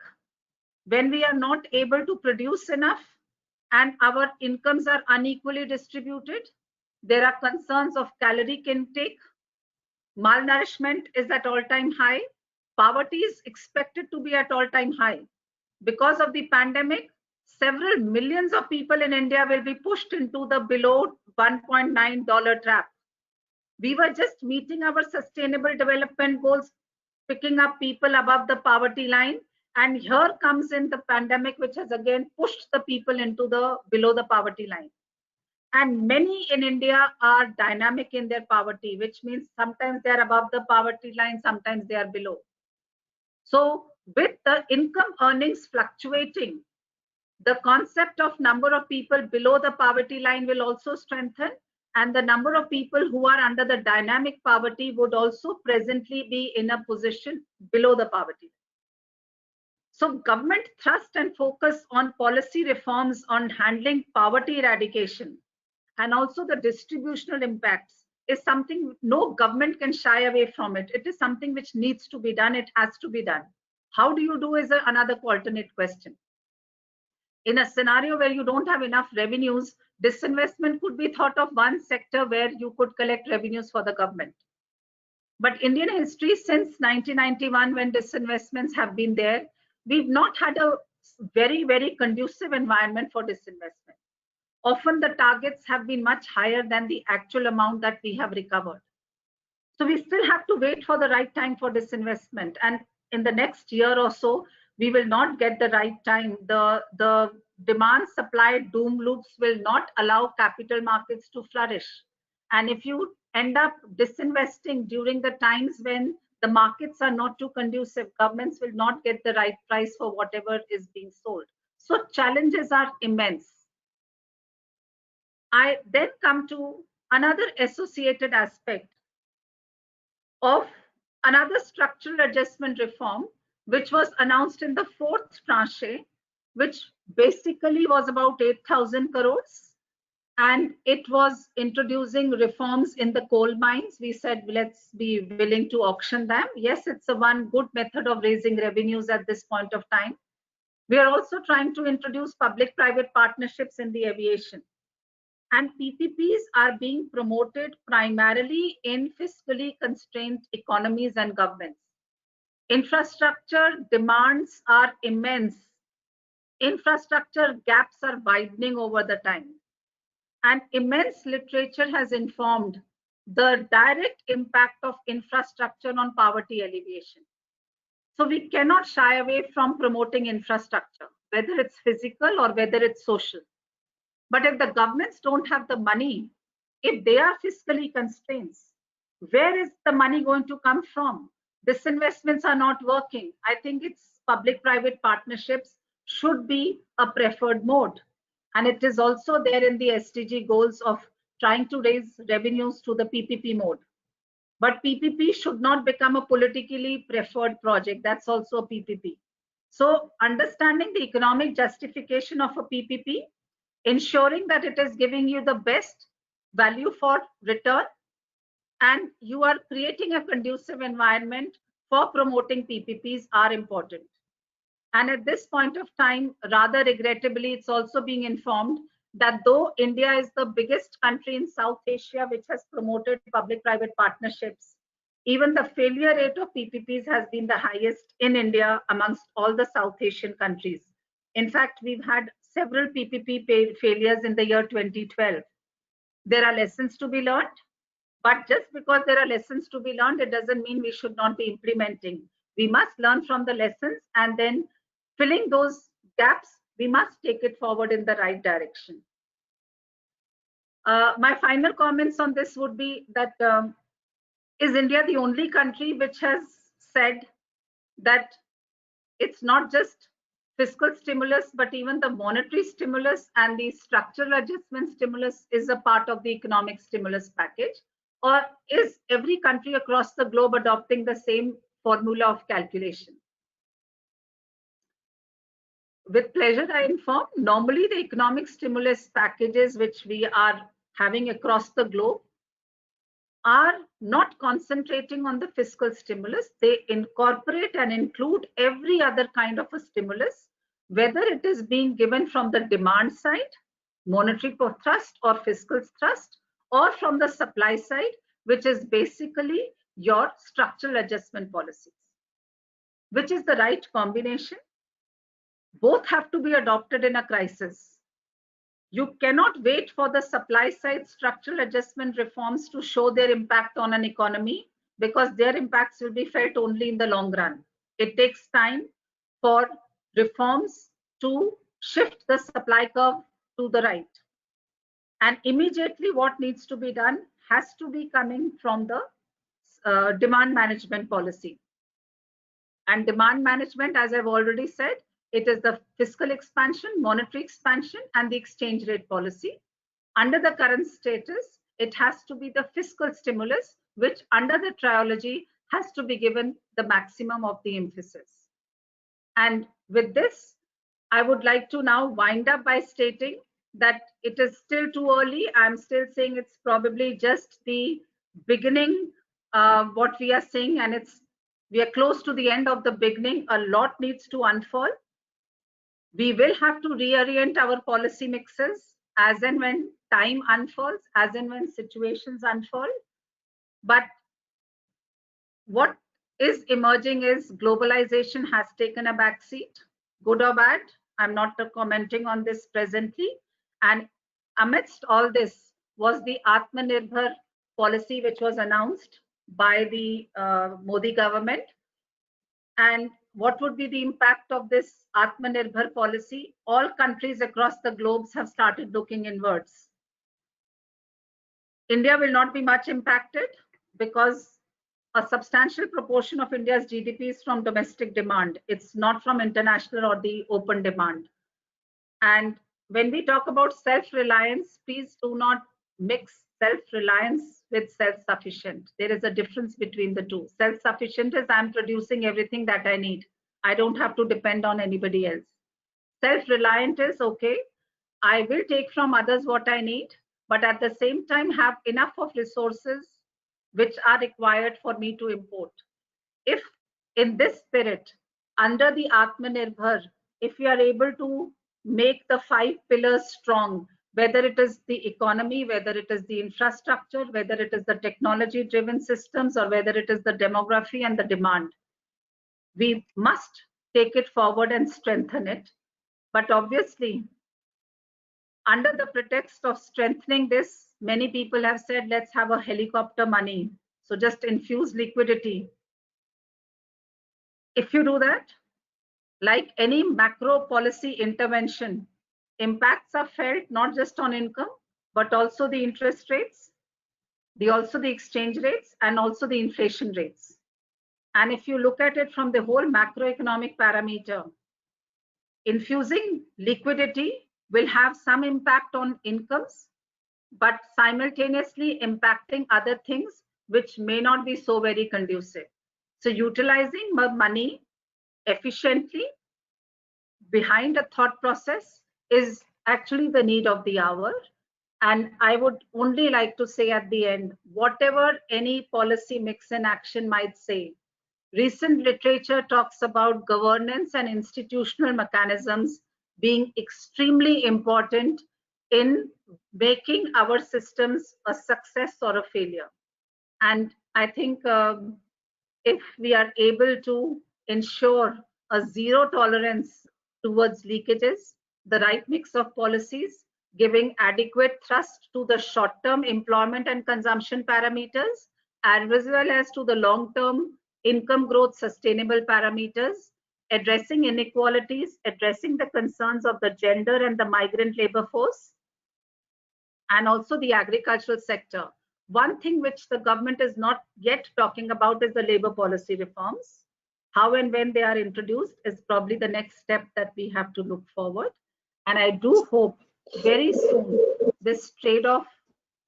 When we are not able to produce enough and our incomes are unequally distributed, there are concerns of caloric intake. Malnourishment is at all-time high. Poverty is expected to be at all-time high. Because of the pandemic, several millions of people in India will be pushed into the below $1.9 trap. We were just meeting our sustainable development goals, picking up people above the poverty line. And here comes in the pandemic, which has again pushed the people into the below the poverty line. And many in India are dynamic in their poverty, which means sometimes they're above the poverty line, sometimes they are below. So with the income earnings fluctuating, the concept of number of people below the poverty line will also strengthen, and the number of people who are under the dynamic poverty would also presently be in a position below the poverty. So government thrust and focus on policy reforms on handling poverty eradication and also the distributional impacts is something no government can shy away from it. It is something which needs to be done. It has to be done. How do you do is another alternate question. In a scenario where you don't have enough revenues, disinvestment could be thought of one sector where you could collect revenues for the government. But Indian history since 1991, when disinvestments have been there, we've not had a very, very conducive environment for disinvestment. Often the targets have been much higher than the actual amount that we have recovered. So we still have to wait for the right time for disinvestment. And in the next year or so, we will not get the right time. The demand supply doom loops will not allow capital markets to flourish. And if you end up disinvesting during the times when the markets are not too conducive, governments will not get the right price for whatever is being sold. So challenges are immense. I then come to another associated aspect of another structural adjustment reform, which was announced in the fourth tranche, which basically was about 8,000 crores. And it was introducing reforms in the coal mines. We said, let's be willing to auction them. Yes, it's a one good method of raising revenues at this point of time. We are also trying to introduce public-private partnerships in the aviation. And PPPs are being promoted primarily in fiscally constrained economies and governments. Infrastructure demands are immense. Infrastructure gaps are widening over the time. And immense literature has informed the direct impact of infrastructure on poverty alleviation. So we cannot shy away from promoting infrastructure, whether it's physical or whether it's social. But if the governments don't have the money, if they are fiscally constrained, where is the money going to come from? Disinvestments are not working. I think it's public-private partnerships should be a preferred mode. And it is also there in the SDG goals of trying to raise revenues to the PPP mode. But PPP should not become a politically preferred project. That's also a PPP. So understanding the economic justification of a PPP, ensuring that it is giving you the best value for return, and you are creating a conducive environment for promoting PPPs are important. And at this point of time, rather regrettably, it's also being informed that though India is the biggest country in South Asia which has promoted public-private partnerships, even the failure rate of PPPs has been the highest in India amongst all the South Asian countries. In fact, we've had several PPP failures in the year 2012. There are lessons to be learned, but just because there are lessons to be learned, it doesn't mean we should not be implementing. We must learn from the lessons, and then filling those gaps, we must take it forward in the right direction. My final comments on this would be that is India the only country which has said that it's not just fiscal stimulus, but even the monetary stimulus and the structural adjustment stimulus is a part of the economic stimulus package? Or is every country across the globe adopting the same formula of calculation? With pleasure, I inform, normally the economic stimulus packages which we are having across the globe are not concentrating on the fiscal stimulus. They incorporate and include every other kind of a stimulus, whether it is being given from the demand side, monetary thrust or fiscal thrust, or from the supply side, which is basically your structural adjustment policies. Which is the right combination? Both have to be adopted in a crisis. You cannot wait for the supply side structural adjustment reforms to show their impact on an economy, because their impacts will be felt only in the long run. It takes time for reforms to shift the supply curve to the right. And immediately what needs to be done has to be coming from the demand management policy. And demand management, as I've already said, it is the fiscal expansion, monetary expansion, and the exchange rate policy. Under the current status, it has to be the fiscal stimulus, which under the trilogy has to be given the maximum of the emphasis. And with this, I would like to now wind up by stating that it is still too early. I'm still saying it's probably just the beginning, what we are saying, and we are close to the end of the beginning. A lot needs to unfold. We will have to reorient our policy mixes as and when time unfolds, as and when situations unfold. But what is emerging is globalization has taken a backseat, good or bad. I'm not commenting on this presently. And amidst all this was the Atmanirbhar policy, which was announced by the Modi government. And what would be the impact of this Atmanirbhar policy? All countries across the globe have started looking inwards. India will not be much impacted because a substantial proportion of India's GDP is from domestic demand. It's not from international or the open demand. And when we talk about self-reliance, please do not mix self-reliance with self-sufficient. There is a difference between the two. Self-sufficient is I'm producing everything that I need. I don't have to depend on anybody else. Self-reliant is, okay, I will take from others what I need, but at the same time have enough of resources which are required for me to import. If in this spirit, under the Atmanirbhar, if we are able to make the 5 pillars strong, whether it is the economy, whether it is the infrastructure, whether it is the technology driven systems, or whether it is the demography and the demand, we must take it forward and strengthen it. But obviously, under the pretext of strengthening this, many people have said, let's have a helicopter money. So just infuse liquidity. If you do that, like any macro policy intervention, impacts are felt not just on income, but also the interest rates, also the exchange rates, and also the inflation rates. And if you look at it from the whole macroeconomic parameter, infusing liquidity will have some impact on incomes, but simultaneously impacting other things which may not be so very conducive. So utilizing money efficiently behind a thought process is actually the need of the hour. And I would only like to say at the end, whatever any policy mix in action might say, recent literature talks about governance and institutional mechanisms being extremely important in making our systems a success or a failure. And I think if we are able to ensure a zero tolerance towards leakages, the right mix of policies, giving adequate thrust to the short-term employment and consumption parameters, as well as to the long-term income growth sustainable parameters, addressing inequalities, addressing the concerns of the gender and the migrant labor force, and also the agricultural sector. One thing which the government is not yet talking about is the labor policy reforms. How and when they are introduced is probably the next step that we have to look forward. And I do hope very soon this trade-off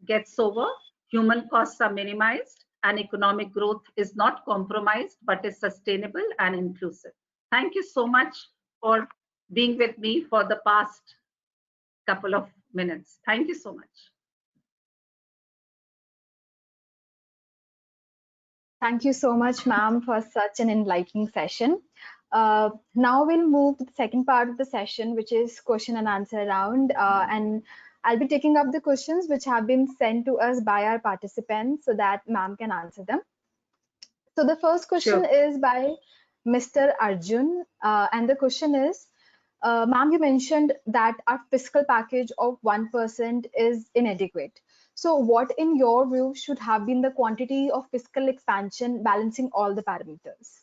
gets over, human costs are minimized, and economic growth is not compromised, but is sustainable and inclusive. Thank you so much for being with me for the past couple of minutes. Thank you so much. Thank you so much, ma'am, for such an enlightening session. Now we'll move to the second part of the session, which is question and answer round. And I'll be taking up the questions which have been sent to us by our participants so that ma'am can answer them. So the first question is by Mr. Arjun, and the question is, ma'am, you mentioned that our fiscal package of 1% is inadequate. So what, in your view, should have been the quantity of fiscal expansion balancing all the parameters?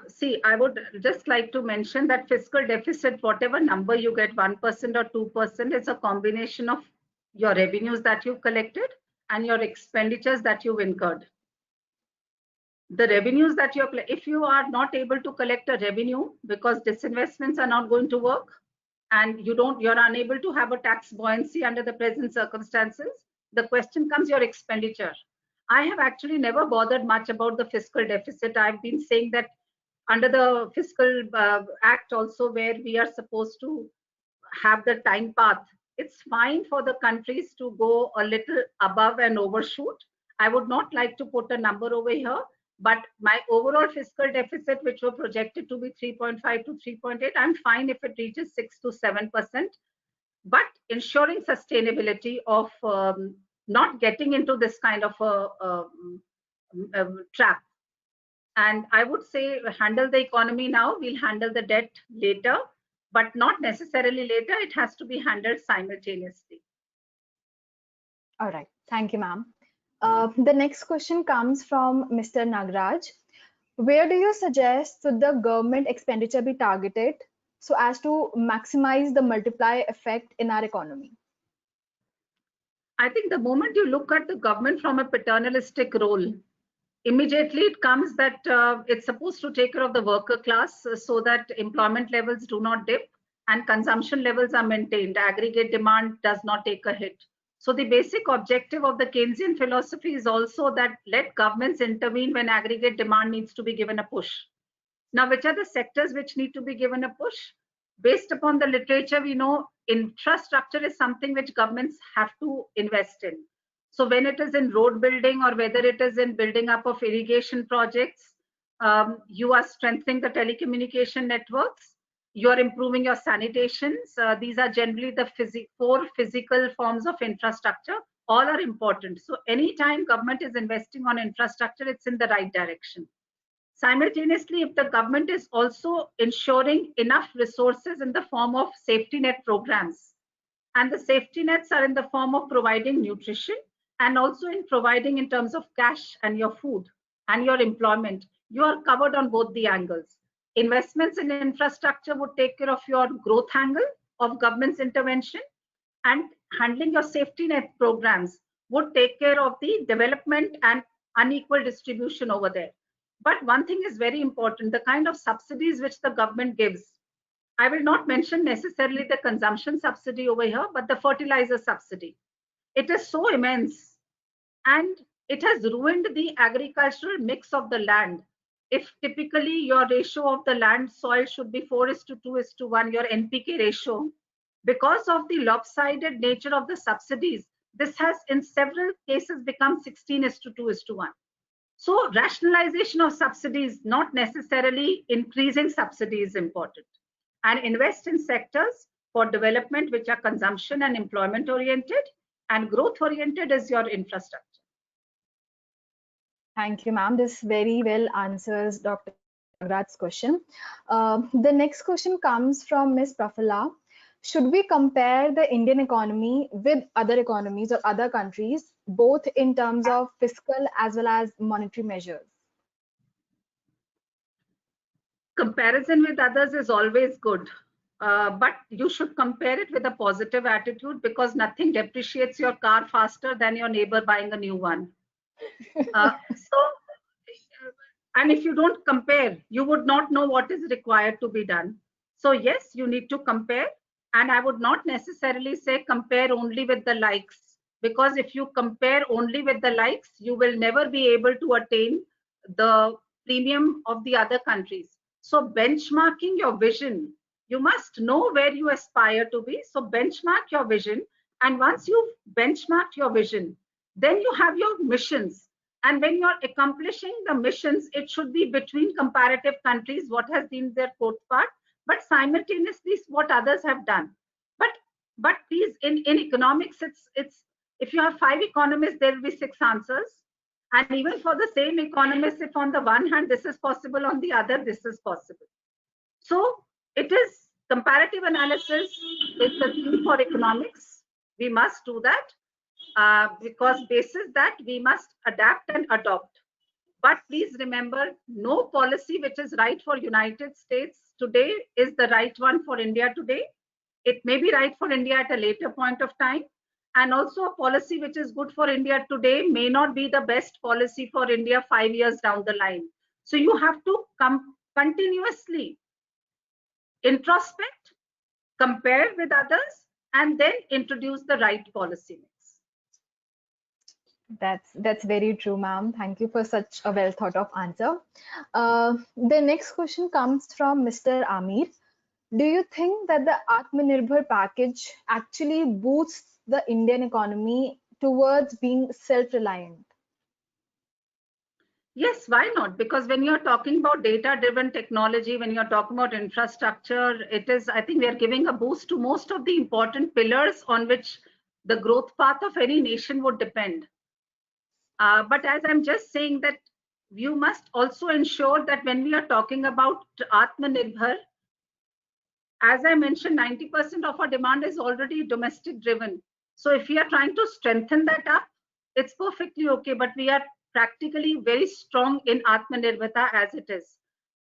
See, I would just like to mention that fiscal deficit, whatever number you get, 1% or 2%, is a combination of your revenues that you've collected and your expenditures that you've incurred. The revenues that if you are not able to collect a revenue because disinvestments are not going to work, and you're unable to have a tax buoyancy under the present circumstances, the question comes your expenditure. I have actually never bothered much about the fiscal deficit. I've been saying that under the fiscal act also, where we are supposed to have the time path, it's fine for the countries to go a little above and overshoot. I would not like to put a number over here, but my overall fiscal deficit, which were projected to be 3.5 to 3.8, I'm fine if it reaches 6 to 7%, but ensuring sustainability of not getting into this kind of a trap. And I would say handle the economy now, we'll handle the debt later, but not necessarily later. It has to be handled simultaneously. All right. Thank you, ma'am. The next question comes from Mr. Nagraj. Where do you suggest should the government expenditure be targeted so as to maximize the multiplier effect in our economy? I think the moment you look at the government from a paternalistic role, immediately it comes that it's supposed to take care of the worker class so that employment levels do not dip and consumption levels are maintained. Aggregate demand does not take a hit. So the basic objective of the Keynesian philosophy is also that let governments intervene when aggregate demand needs to be given a push. Now, which are the sectors which need to be given a push? Based upon the literature, we know infrastructure is something which governments have to invest in. So when it is in road building or whether it is in building up of irrigation projects, you are strengthening the telecommunication networks, you are improving your sanitations. These are generally the four physical forms of infrastructure. All are important. So anytime government is investing on infrastructure, it's in the right direction. Simultaneously, if the government is also ensuring enough resources in the form of safety net programs, and the safety nets are in the form of providing nutrition and also in providing in terms of cash and your food and your employment, you are covered on both the angles. Investments in infrastructure would take care of your growth angle of government's intervention, and handling your safety net programs would take care of the development and unequal distribution over there. But one thing is very important, the kind of subsidies which the government gives. I will not mention necessarily the consumption subsidy over here, but the fertilizer subsidy. It is so immense and it has ruined the agricultural mix of the land. If typically your ratio of the land soil should be 4:2:1, your NPK ratio, because of the lopsided nature of the subsidies, this has in several cases become 16:2:1. So rationalization of subsidies, not necessarily increasing subsidy, is important. And invest in sectors for development which are consumption and employment oriented, and growth oriented is your infrastructure. Thank you, ma'am. This very well answers Dr. Nagraj's question. The next question comes from Ms. Prafula. Should we compare the Indian economy with other economies or other countries, both in terms of fiscal as well as monetary measures? Comparison with others is always good, but you should compare it with a positive attitude, because nothing depreciates your car faster than your neighbor buying a new one. And if you don't compare, you would not know what is required to be done. So yes, you need to compare. And I would not necessarily say compare only with the likes, because if you compare only with the likes, you will never be able to attain the premium of the other countries. So benchmarking your vision, you must know where you aspire to be. So benchmark your vision. And once you've benchmarked your vision, then you have your missions. And when you're accomplishing the missions, it should be between comparative countries, what has been their fourth part, but simultaneously what others have done. But please, in economics, it's if you have 5 economists, there will be 6 answers. And even for the same economist, if on the one hand this is possible, on the other this is possible. So it is comparative analysis is the theme for economics. We must do that because basis that we must adapt and adopt. But please remember, no policy which is right for United States today is the right one for India today. It may be right for India at a later point of time. And also a policy which is good for India today may not be the best policy for India 5 years down the line. So you have to continuously introspect, compare with others, and then introduce the right policy mix. That's very true, ma'am. Thank you for such a well thought of answer. The next question comes from Mr. Amir. Do you think that the Atmanirbhar package actually boosts the Indian economy towards being self-reliant? Yes, why not? Because when you're talking about data-driven technology, when you're talking about infrastructure, it is, I think we are giving a boost to most of the important pillars on which the growth path of any nation would depend. But as I'm just saying that you must also ensure that when we are talking about Atmanirbhar, as I mentioned, 90% of our demand is already domestic driven. So if we are trying to strengthen that up, it's perfectly okay. But we are practically very strong in Atmanirbharta as it is.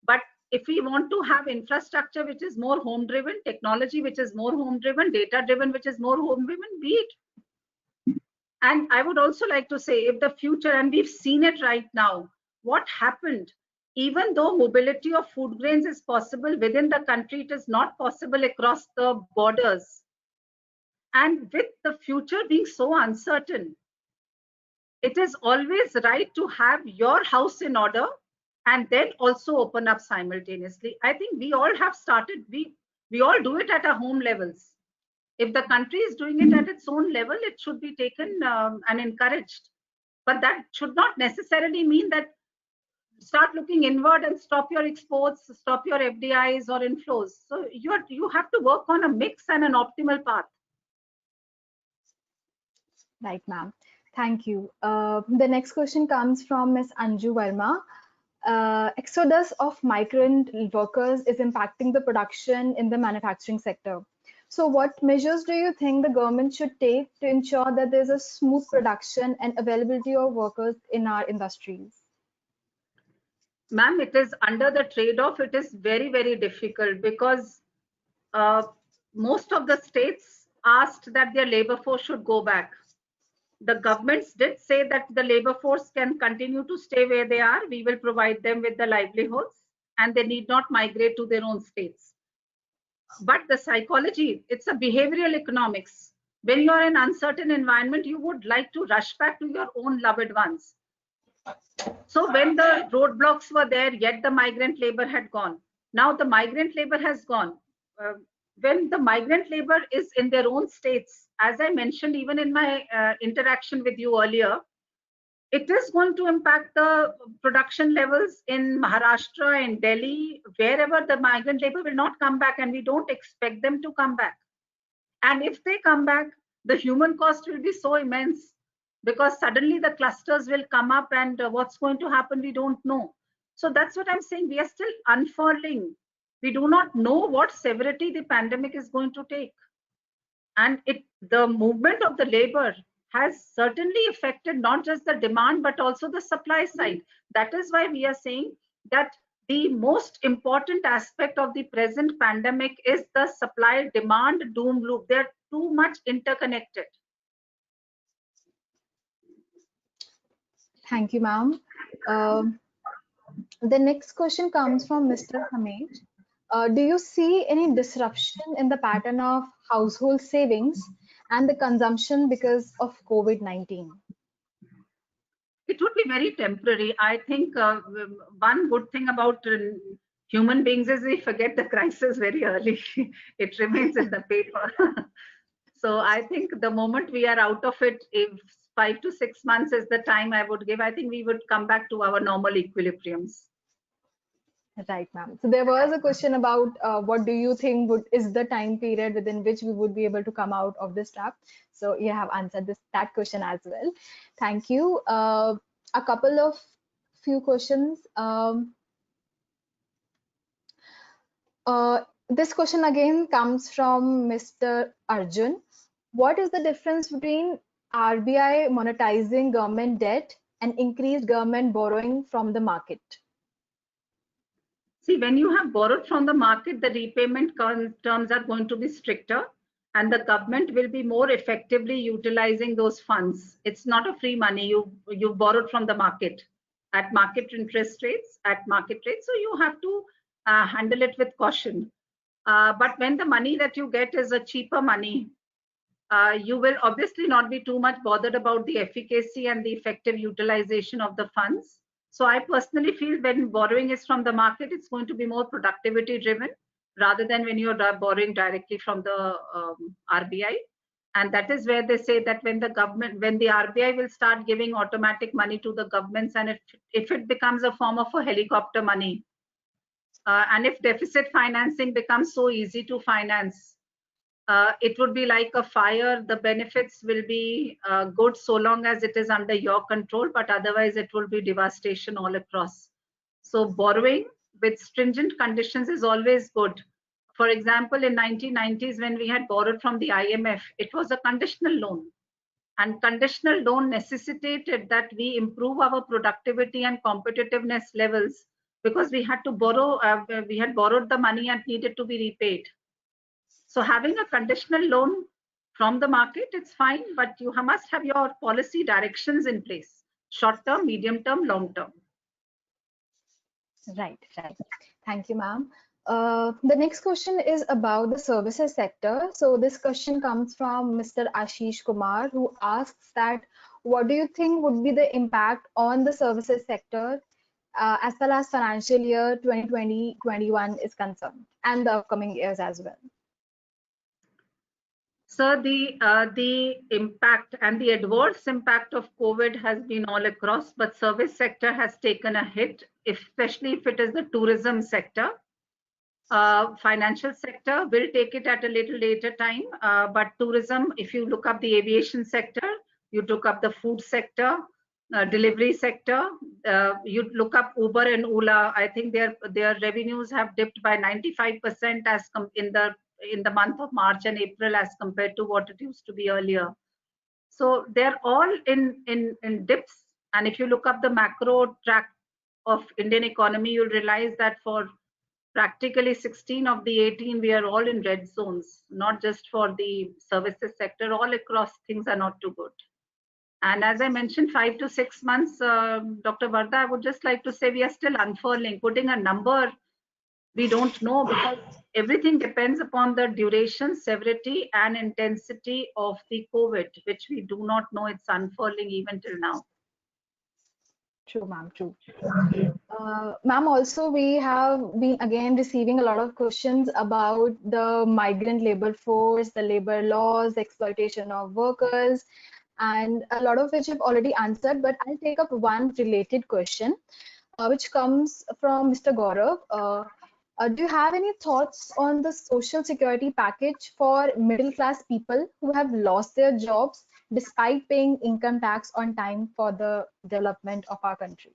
But if we want to have infrastructure which is more home driven, technology which is more home driven, data driven which is more home driven, be it. And I would also like to say, if the future, and we've seen it right now, what happened, even though mobility of food grains is possible within the country, it is not possible across the borders. And with the future being so uncertain, it is always right to have your house in order and then also open up simultaneously. I think we all have started, we all do it at our home levels. If the country is doing it at its own level, it should be taken and encouraged. But that should not necessarily mean that start looking inward and stop your exports, stop your FDIs or inflows. So you have to work on a mix and an optimal path. Right, ma'am. Thank you. The next question comes from Ms. Anju Verma. Exodus of migrant workers is impacting the production in the manufacturing sector. So what measures do you think the government should take to ensure that there's a smooth production and availability of workers in our industries? Ma'am, it is under the trade-off, it is very, very difficult because most of the states asked that their labor force should go back. The governments did say that the labor force can continue to stay where they are. We will provide them with the livelihoods and they need not migrate to their own states. But the psychology, it's a behavioral economics. When you are in uncertain environment, you would like to rush back to your own loved ones. So when the roadblocks were there, yet the migrant labor had gone. Now the migrant labor has gone. When the migrant labor is in their own states, as I mentioned, even in my interaction with you earlier, it is going to impact the production levels in Maharashtra, in Delhi, wherever the migrant labor will not come back, and we don't expect them to come back. And if they come back, the human cost will be so immense because suddenly the clusters will come up and what's going to happen, we don't know. So that's what I'm saying. We are still unfurling. We do not know what severity the pandemic is going to take. And the movement of the labor has certainly affected not just the demand, but also the supply side. That is why we are saying that the most important aspect of the present pandemic is the supply demand doom loop. They're too much interconnected. Thank you, ma'am. The next question comes from Mr. Hamesh. Do you see any disruption in the pattern of household savings and the consumption because of COVID-19? It would be very temporary. I think one good thing about human beings is we forget the crisis very early. It remains in the paper. So I think the moment we are out of it, if 5 to 6 months is the time I would give, I think we would come back to our normal equilibriums. Right, ma'am. So there was a question about what do you think is the time period within which we would be able to come out of this trap? So you have answered that question as well. Thank you. A couple of few questions. This question again comes from Mr. Arjun. What is the difference between RBI monetizing government debt and increased government borrowing from the market? See, when you have borrowed from the market, the repayment terms are going to be stricter and the government will be more effectively utilizing those funds. It's not a free money. You borrowed from the market at market interest rates, at market rates. So you have to handle it with caution. But when the money that you get is a cheaper money, you will obviously not be too much bothered about the efficacy and the effective utilization of the funds. So I personally feel when borrowing is from the market, it's going to be more productivity driven rather than when you're borrowing directly from the RBI. And that is where they say that when the RBI will start giving automatic money to the governments, and if it becomes a form of a helicopter money, and if deficit financing becomes so easy to finance, It would be like a fire. The benefits will be good so long as it is under your control, but otherwise it will be devastation all across. So borrowing with stringent conditions is always good. For example, in 1990s, when we had borrowed from the IMF, it was a conditional loan. And conditional loan necessitated that we improve our productivity and competitiveness levels because we had to borrow, we had borrowed the money and needed to be repaid. So having a conditional loan from the market, it's fine, but you must have your policy directions in place, short term, medium term, long term. Right, right. Thank you, ma'am. The next question is about the services sector. So this question comes from Mr. Ashish Kumar, who asks that what do you think would be the impact on the services sector as far as financial year 2020-21 is concerned, and the upcoming years as well? So the impact and the adverse impact of COVID has been all across, but service sector has taken a hit, especially if it is the tourism sector. Financial sector will take it at a little later time, but tourism, if you look up the aviation sector, you look up the food sector, delivery sector, you look up Uber and Ola, I think their revenues have dipped by 95% as in the month of March and April as compared to what it used to be earlier. So they're all in dips. And if you look up the macro track of Indian economy, you'll realize that for practically 16 of the 18, we are all in red zones, not just for the services sector, all across things are not too good. And as I mentioned, 5 to 6 months, Dr. Vardha, I would just like to say we are still unfurling, putting a number, we don't know because everything depends upon the duration, severity, and intensity of the COVID, which we do not know. It's unfurling even till now. True, ma'am, true. Ma'am, also we have been again receiving a lot of questions about the migrant labor force, the labor laws, exploitation of workers, and a lot of which have already answered, but I'll take up one related question, which comes from Mr. Gaurav. Do you have any thoughts on the social security package for middle class people who have lost their jobs despite paying income tax on time for the development of our country?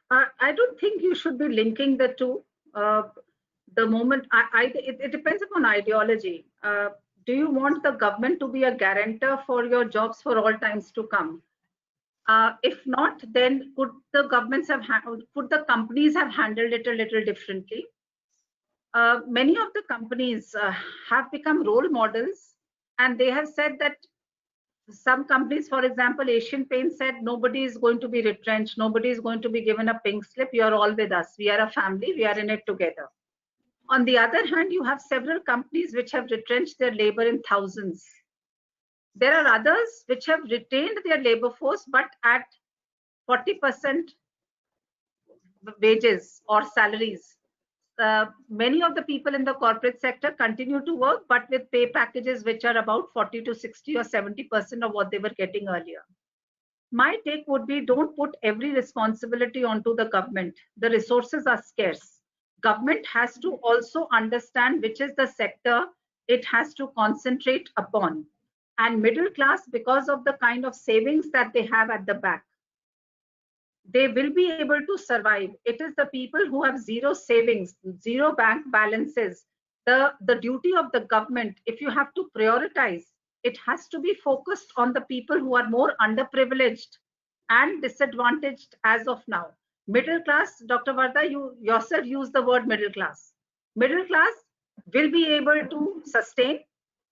I don't think you should be linking the two. The moment it depends upon ideology. Do you want the government to be a guarantor for your jobs for all times to come? If not, then could the companies have handled it a little differently? Many of the companies have become role models, and they have said that some companies, for example, Asian Paints said nobody is going to be retrenched, nobody is going to be given a pink slip. You are all with us. We are a family. We are in it together. On the other hand, you have several companies which have retrenched their labor in thousands. There are others which have retained their labor force, but at 40% wages or salaries. Many of the people in the corporate sector continue to work, but with pay packages which are about 40 to 60 or 70% of what they were getting earlier. My take would be, don't put every responsibility onto the government. The resources are scarce. Government has to also understand which is the sector it has to concentrate upon. And middle class, because of the kind of savings that they have at the back, they will be able to survive. It is the people who have zero savings, zero bank balances. The duty of the government, if you have to prioritize, it has to be focused on the people who are more underprivileged and disadvantaged as of now. Middle class, Dr. Vardha, you yourself use the word middle class. Middle class will be able to sustain,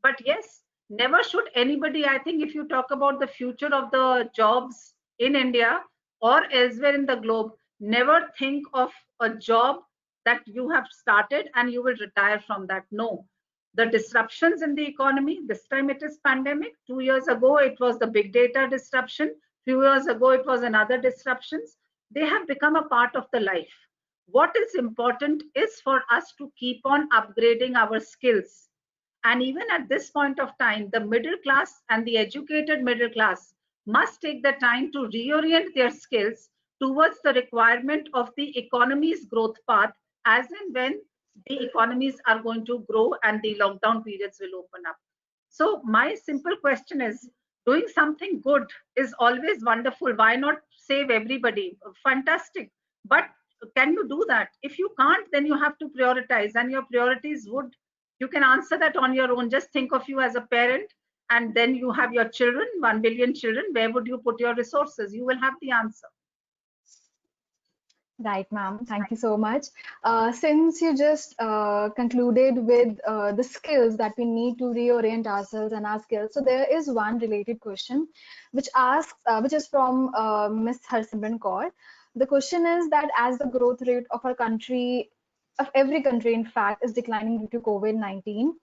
but yes, never should anybody, I think if you talk about the future of the jobs in India or elsewhere in the globe, never think of a job that you have started and you will retire from that. No. The disruptions in the economy, this time it is pandemic. 2 years ago, it was the big data disruption. Few years ago, it was another disruptions. They have become a part of the life. What is important is for us to keep on upgrading our skills. And even at this point of time, the middle class and the educated middle class must take the time to reorient their skills towards the requirement of the economy's growth path as and when the economies are going to grow and the lockdown periods will open up. So my simple question is, doing something good is always wonderful. Why not save everybody? Fantastic. But can you do that? If you can't, then you have to prioritize, and your priorities would, you can answer that on your own. Just think of you as a parent, and then you have your children, 1 billion children. Where would you put your resources? You will have the answer. Right, ma'am. Thank you so much. Since you just concluded with the skills that we need to reorient ourselves and our skills, so there is one related question which asks, which is from Miss Harsimran Kaur. The question is that as the growth rate of our country, of every country, in fact, is declining due to COVID-19,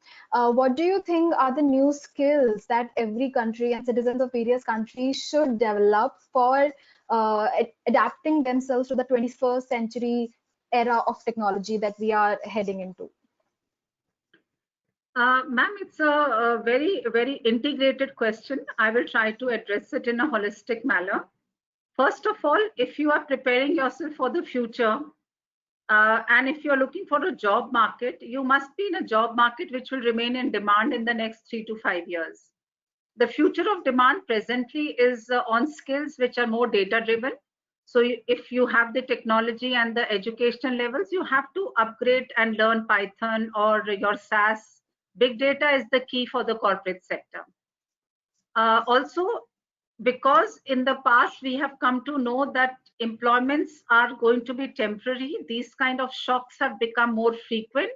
what do you think are the new skills that every country and citizens of various countries should develop for adapting themselves to the 21st century era of technology that we are heading into? Ma'am, it's a very, very integrated question. I will try to address it in a holistic manner. First of all, if you are preparing yourself for the future, and if you're looking for a job market, you must be in a job market which will remain in demand in the next 3 to 5 years. The future of demand presently is on skills which are more data driven. So if you have the technology and the education levels, you have to upgrade and learn Python or your SAS. Big data is the key for the corporate sector. Also, because in the past we have come to know that employments are going to be temporary, these kind of shocks have become more frequent.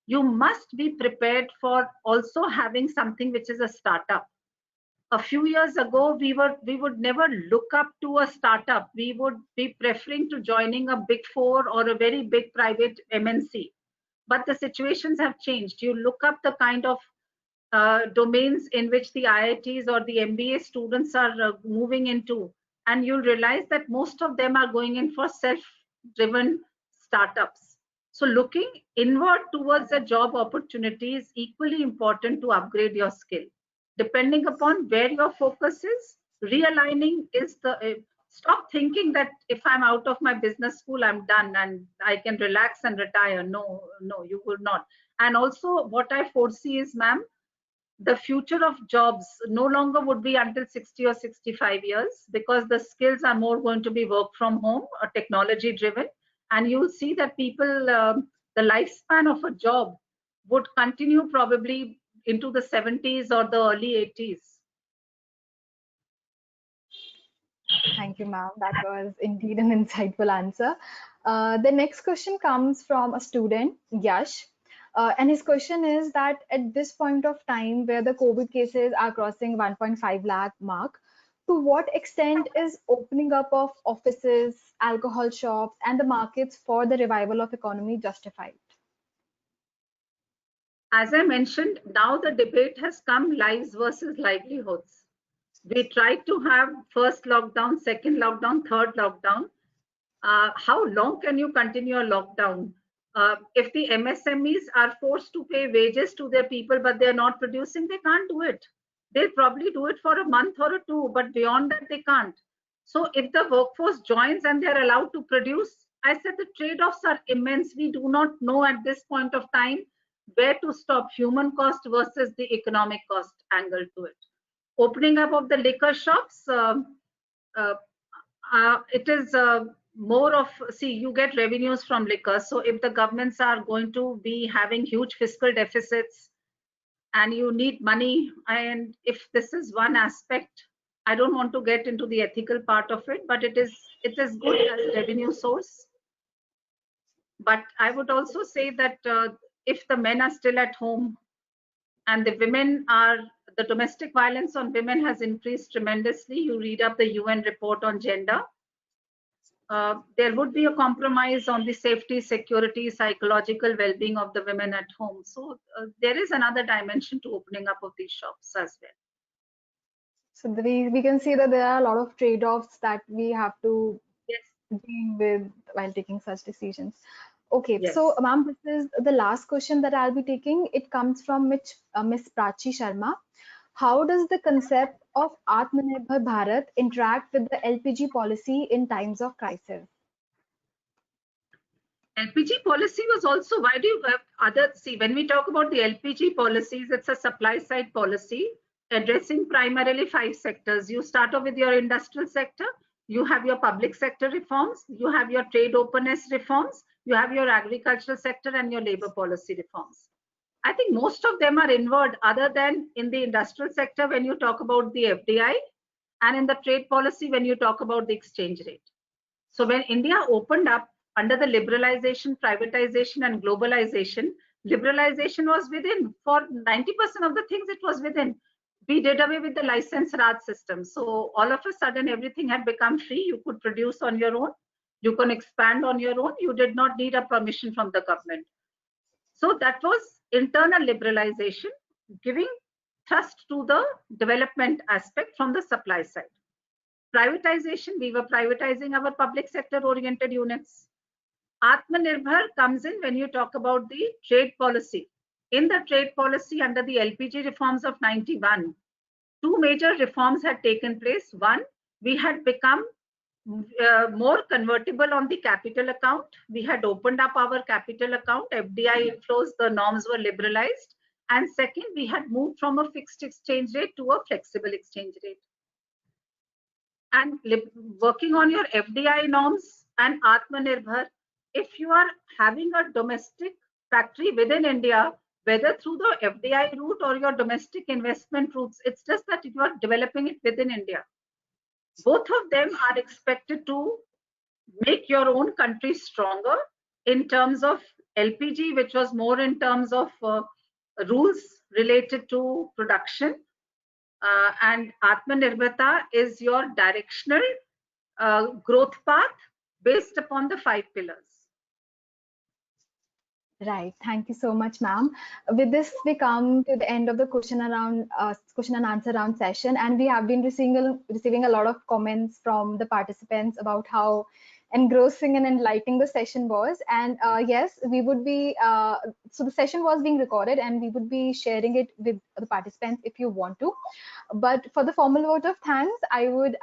You must be prepared for also having something which is a startup. A few years ago, we would never look up to a startup. We would be preferring to joining a big four or a very big private MNC. But the situations have changed. You look up the kind of domains in which the IITs or the MBA students are moving into, and you'll realize that most of them are going in for self-driven startups. So looking inward towards a job opportunity is equally important to upgrade your skill. Depending upon where your focus is, realigning is the stop thinking that if I'm out of my business school, I'm done and I can relax and retire. No, no, you will not. And also what I foresee is, ma'am, the future of jobs no longer would be until 60 or 65 years, because the skills are more going to be work from home or technology driven. And you'll see that people, the lifespan of a job would continue probably into the 70s or the early 80s. Thank you, ma'am. That was indeed an insightful answer. The next question comes from a student, Yash. And his question is that at this point of time where the COVID cases are crossing 1.5 lakh mark, to what extent is opening up of offices, alcohol shops, and the markets for the revival of economy justified? As I mentioned, now the debate has come, lives versus livelihoods. We tried to have first lockdown, second lockdown, third lockdown. How long can you continue a lockdown? If the MSMEs are forced to pay wages to their people, but they're not producing, they can't do it. They'll probably do it for a month or two, but beyond that, they can't. So if the workforce joins and they're allowed to produce, I said the trade-offs are immense. We do not know at this point of time where to stop human cost versus the economic cost angle to it. Opening up of the liquor shops, it is more of, see, you get revenues from liquor. So if the governments are going to be having huge fiscal deficits and you need money, and if this is one aspect, I don't want to get into the ethical part of it, but it is good as revenue source. But I would also say that if the men are still at home and the women are, the domestic violence on women has increased tremendously. You read up the UN report on gender. There would be a compromise on the safety, security, psychological well-being of the women at home. So there is another dimension to opening up of these shops as well. So we can see that there are a lot of trade-offs that we have to deal with while taking such decisions. Okay, Yes. so ma'am, this is the last question that I'll be taking. It comes from Miss Prachi Sharma. How does the concept of Atmanirbhar Bharat interact with the LPG policy in times of crisis? LPG policy was also, why do you have see, when we talk about the LPG policies, it's a supply side policy addressing primarily 5 sectors. You start off with your industrial sector, you have your public sector reforms, you have your trade openness reforms, you have your agricultural sector and your labor policy reforms. I think most of them are inward, other than in the industrial sector when you talk about the FDI, and in the trade policy when you talk about the exchange rate. So when India opened up under the liberalization, privatization, and globalization, liberalization was within. For 90% of the things, it was within. We did away with the license Raj system. So all of a sudden, everything had become free. You could produce on your own. You can expand on your own. You did not need a permission from the government. So that was internal liberalization, giving thrust to the development aspect from the supply side. Privatization, we were privatizing our public sector oriented units. Atmanirbhar comes in when you talk about the trade policy. In the trade policy under the LPG reforms of 91, 2 major reforms had taken place. One, we had become more convertible on the capital account. We had opened up our capital account, FDI inflows, the norms were liberalized. And second, we had moved from a fixed exchange rate to a flexible exchange rate. And working on your FDI norms and Atmanirbhar, if you are having a domestic factory within India, whether through the FDI route or your domestic investment routes, it's just that you are developing it within India. Both of them are expected to make your own country stronger in terms of LPG, which was more in terms of rules related to production. And Atmanirbharta is your directional growth path based upon the 5 pillars. Right. Thank you so much, ma'am. With this, we come to the end of the question and answer round session, and we have been receiving a lot of comments from the participants about how engrossing and enlightening the session was. And yes, we would be so the session was being recorded, and we would be sharing it with the participants if you want to. But for the formal vote of thanks, I would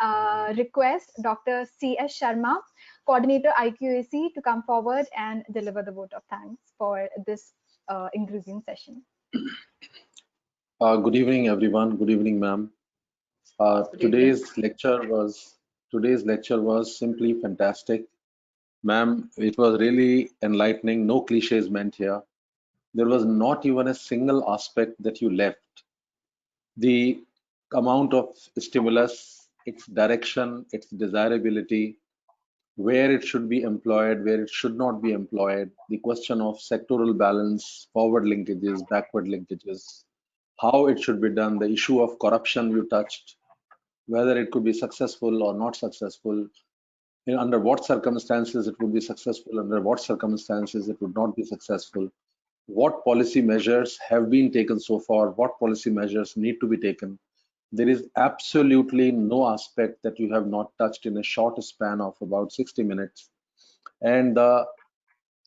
request Dr. C.S. Sharma, Coordinator IQAC, to come forward and deliver the vote of thanks for this engaging session. Good evening, everyone. Good evening, ma'am. Today's lecture was simply fantastic. Ma'am, it was really enlightening. No cliches meant here. There was not even a single aspect that you left. The amount of stimulus, its direction, its desirability, where it should be employed, where it should not be employed, the question of sectoral balance, forward linkages, backward linkages, how it should be done, the issue of corruption you touched, whether it could be successful or not successful, under what circumstances it would be successful, under what circumstances it would not be successful, what policy measures have been taken so far, what policy measures need to be taken. There is absolutely no aspect that you have not touched in a short span of about 60 minutes. And the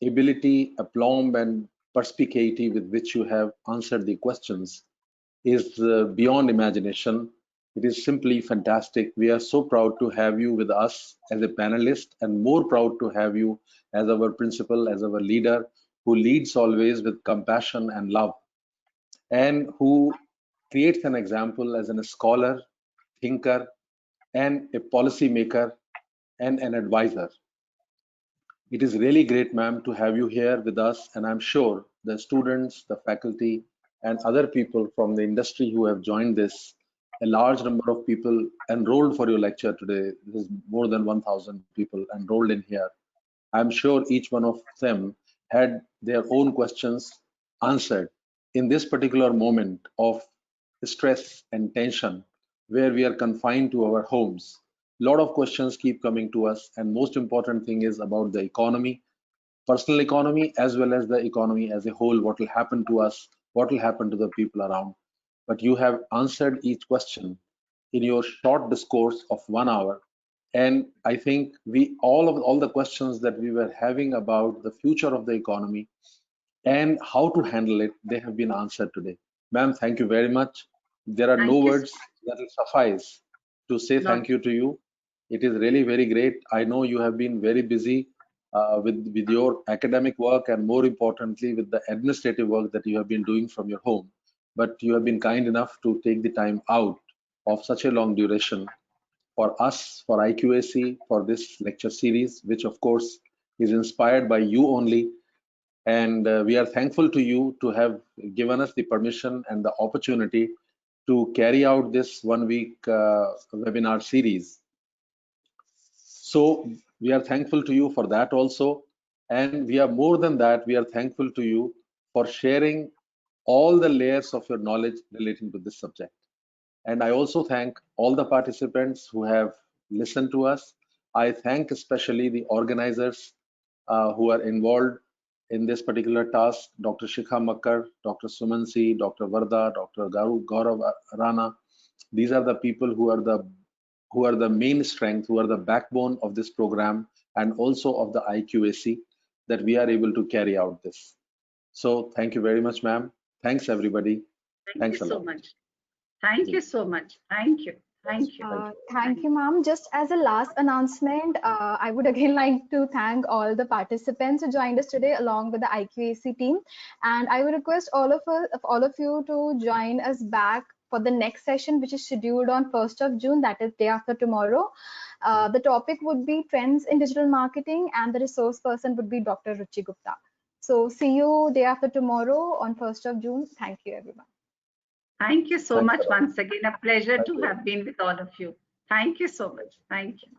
ability, aplomb, and perspicuity with which you have answered the questions is beyond imagination. It is simply fantastic. We are so proud to have you with us as a panelist, and more proud to have you as our principal, as our leader, who leads always with compassion and love, and who creates an example as a scholar, thinker, and a policy maker and an advisor. It is really great, ma'am, to have you here with us, and I'm sure the students, the faculty, and other people from the industry who have joined this, a large number of people enrolled for your lecture today. There's more than 1,000 people enrolled in here. I'm sure each one of them had their own questions answered in this particular moment of stress and tension, where we are confined to our homes. A lot of questions keep coming to us, and most important thing is about the economy, personal economy, as well as the economy as a whole. What will happen to us? What will happen to the people around? But you have answered each question in your short discourse of 1 hour. And I think all the questions that we were having about the future of the economy and how to handle it, they have been answered today. Ma'am, thank you very much. There are no words that will suffice to say thank you to you. It is really very great. I know you have been very busy with your academic work, and more importantly with the administrative work that you have been doing from your home. But you have been kind enough to take the time out of such a long duration for us, for IQAC, for this lecture series, which of course is inspired by you only. And we are thankful to you to have given us the permission and the opportunity to carry out this 1 week webinar series. So we are thankful to you for that also. And we are more than that, we are thankful to you for sharing all the layers of your knowledge relating to this subject. And I also thank all the participants who have listened to us. I thank especially the organizers who are involved in this particular task, Dr. Shikha Makkar, Dr. Sumansi, Dr. Varda, Dr. Gaurav Rana. These are the people who are the main strength, who are the backbone of this program and also of the IQAC, that we are able to carry out this. So thank you very much, ma'am. Thanks, everybody. Thank you so much. Thank you so much. Thank you. Thank you. Thank you, ma'am. Just as a last announcement, I would again like to thank all the participants who joined us today along with the IQAC team. And I would request all of you to join us back for the next session, which is scheduled on 1st of June, that is day after tomorrow. The topic would be trends in digital marketing, and the resource person would be Dr. Ruchi Gupta. So see you day after tomorrow on 1st of June. Thank you, everyone. Thank you so much once again. A pleasure to have been with all of you. Thank you so much. Thank you.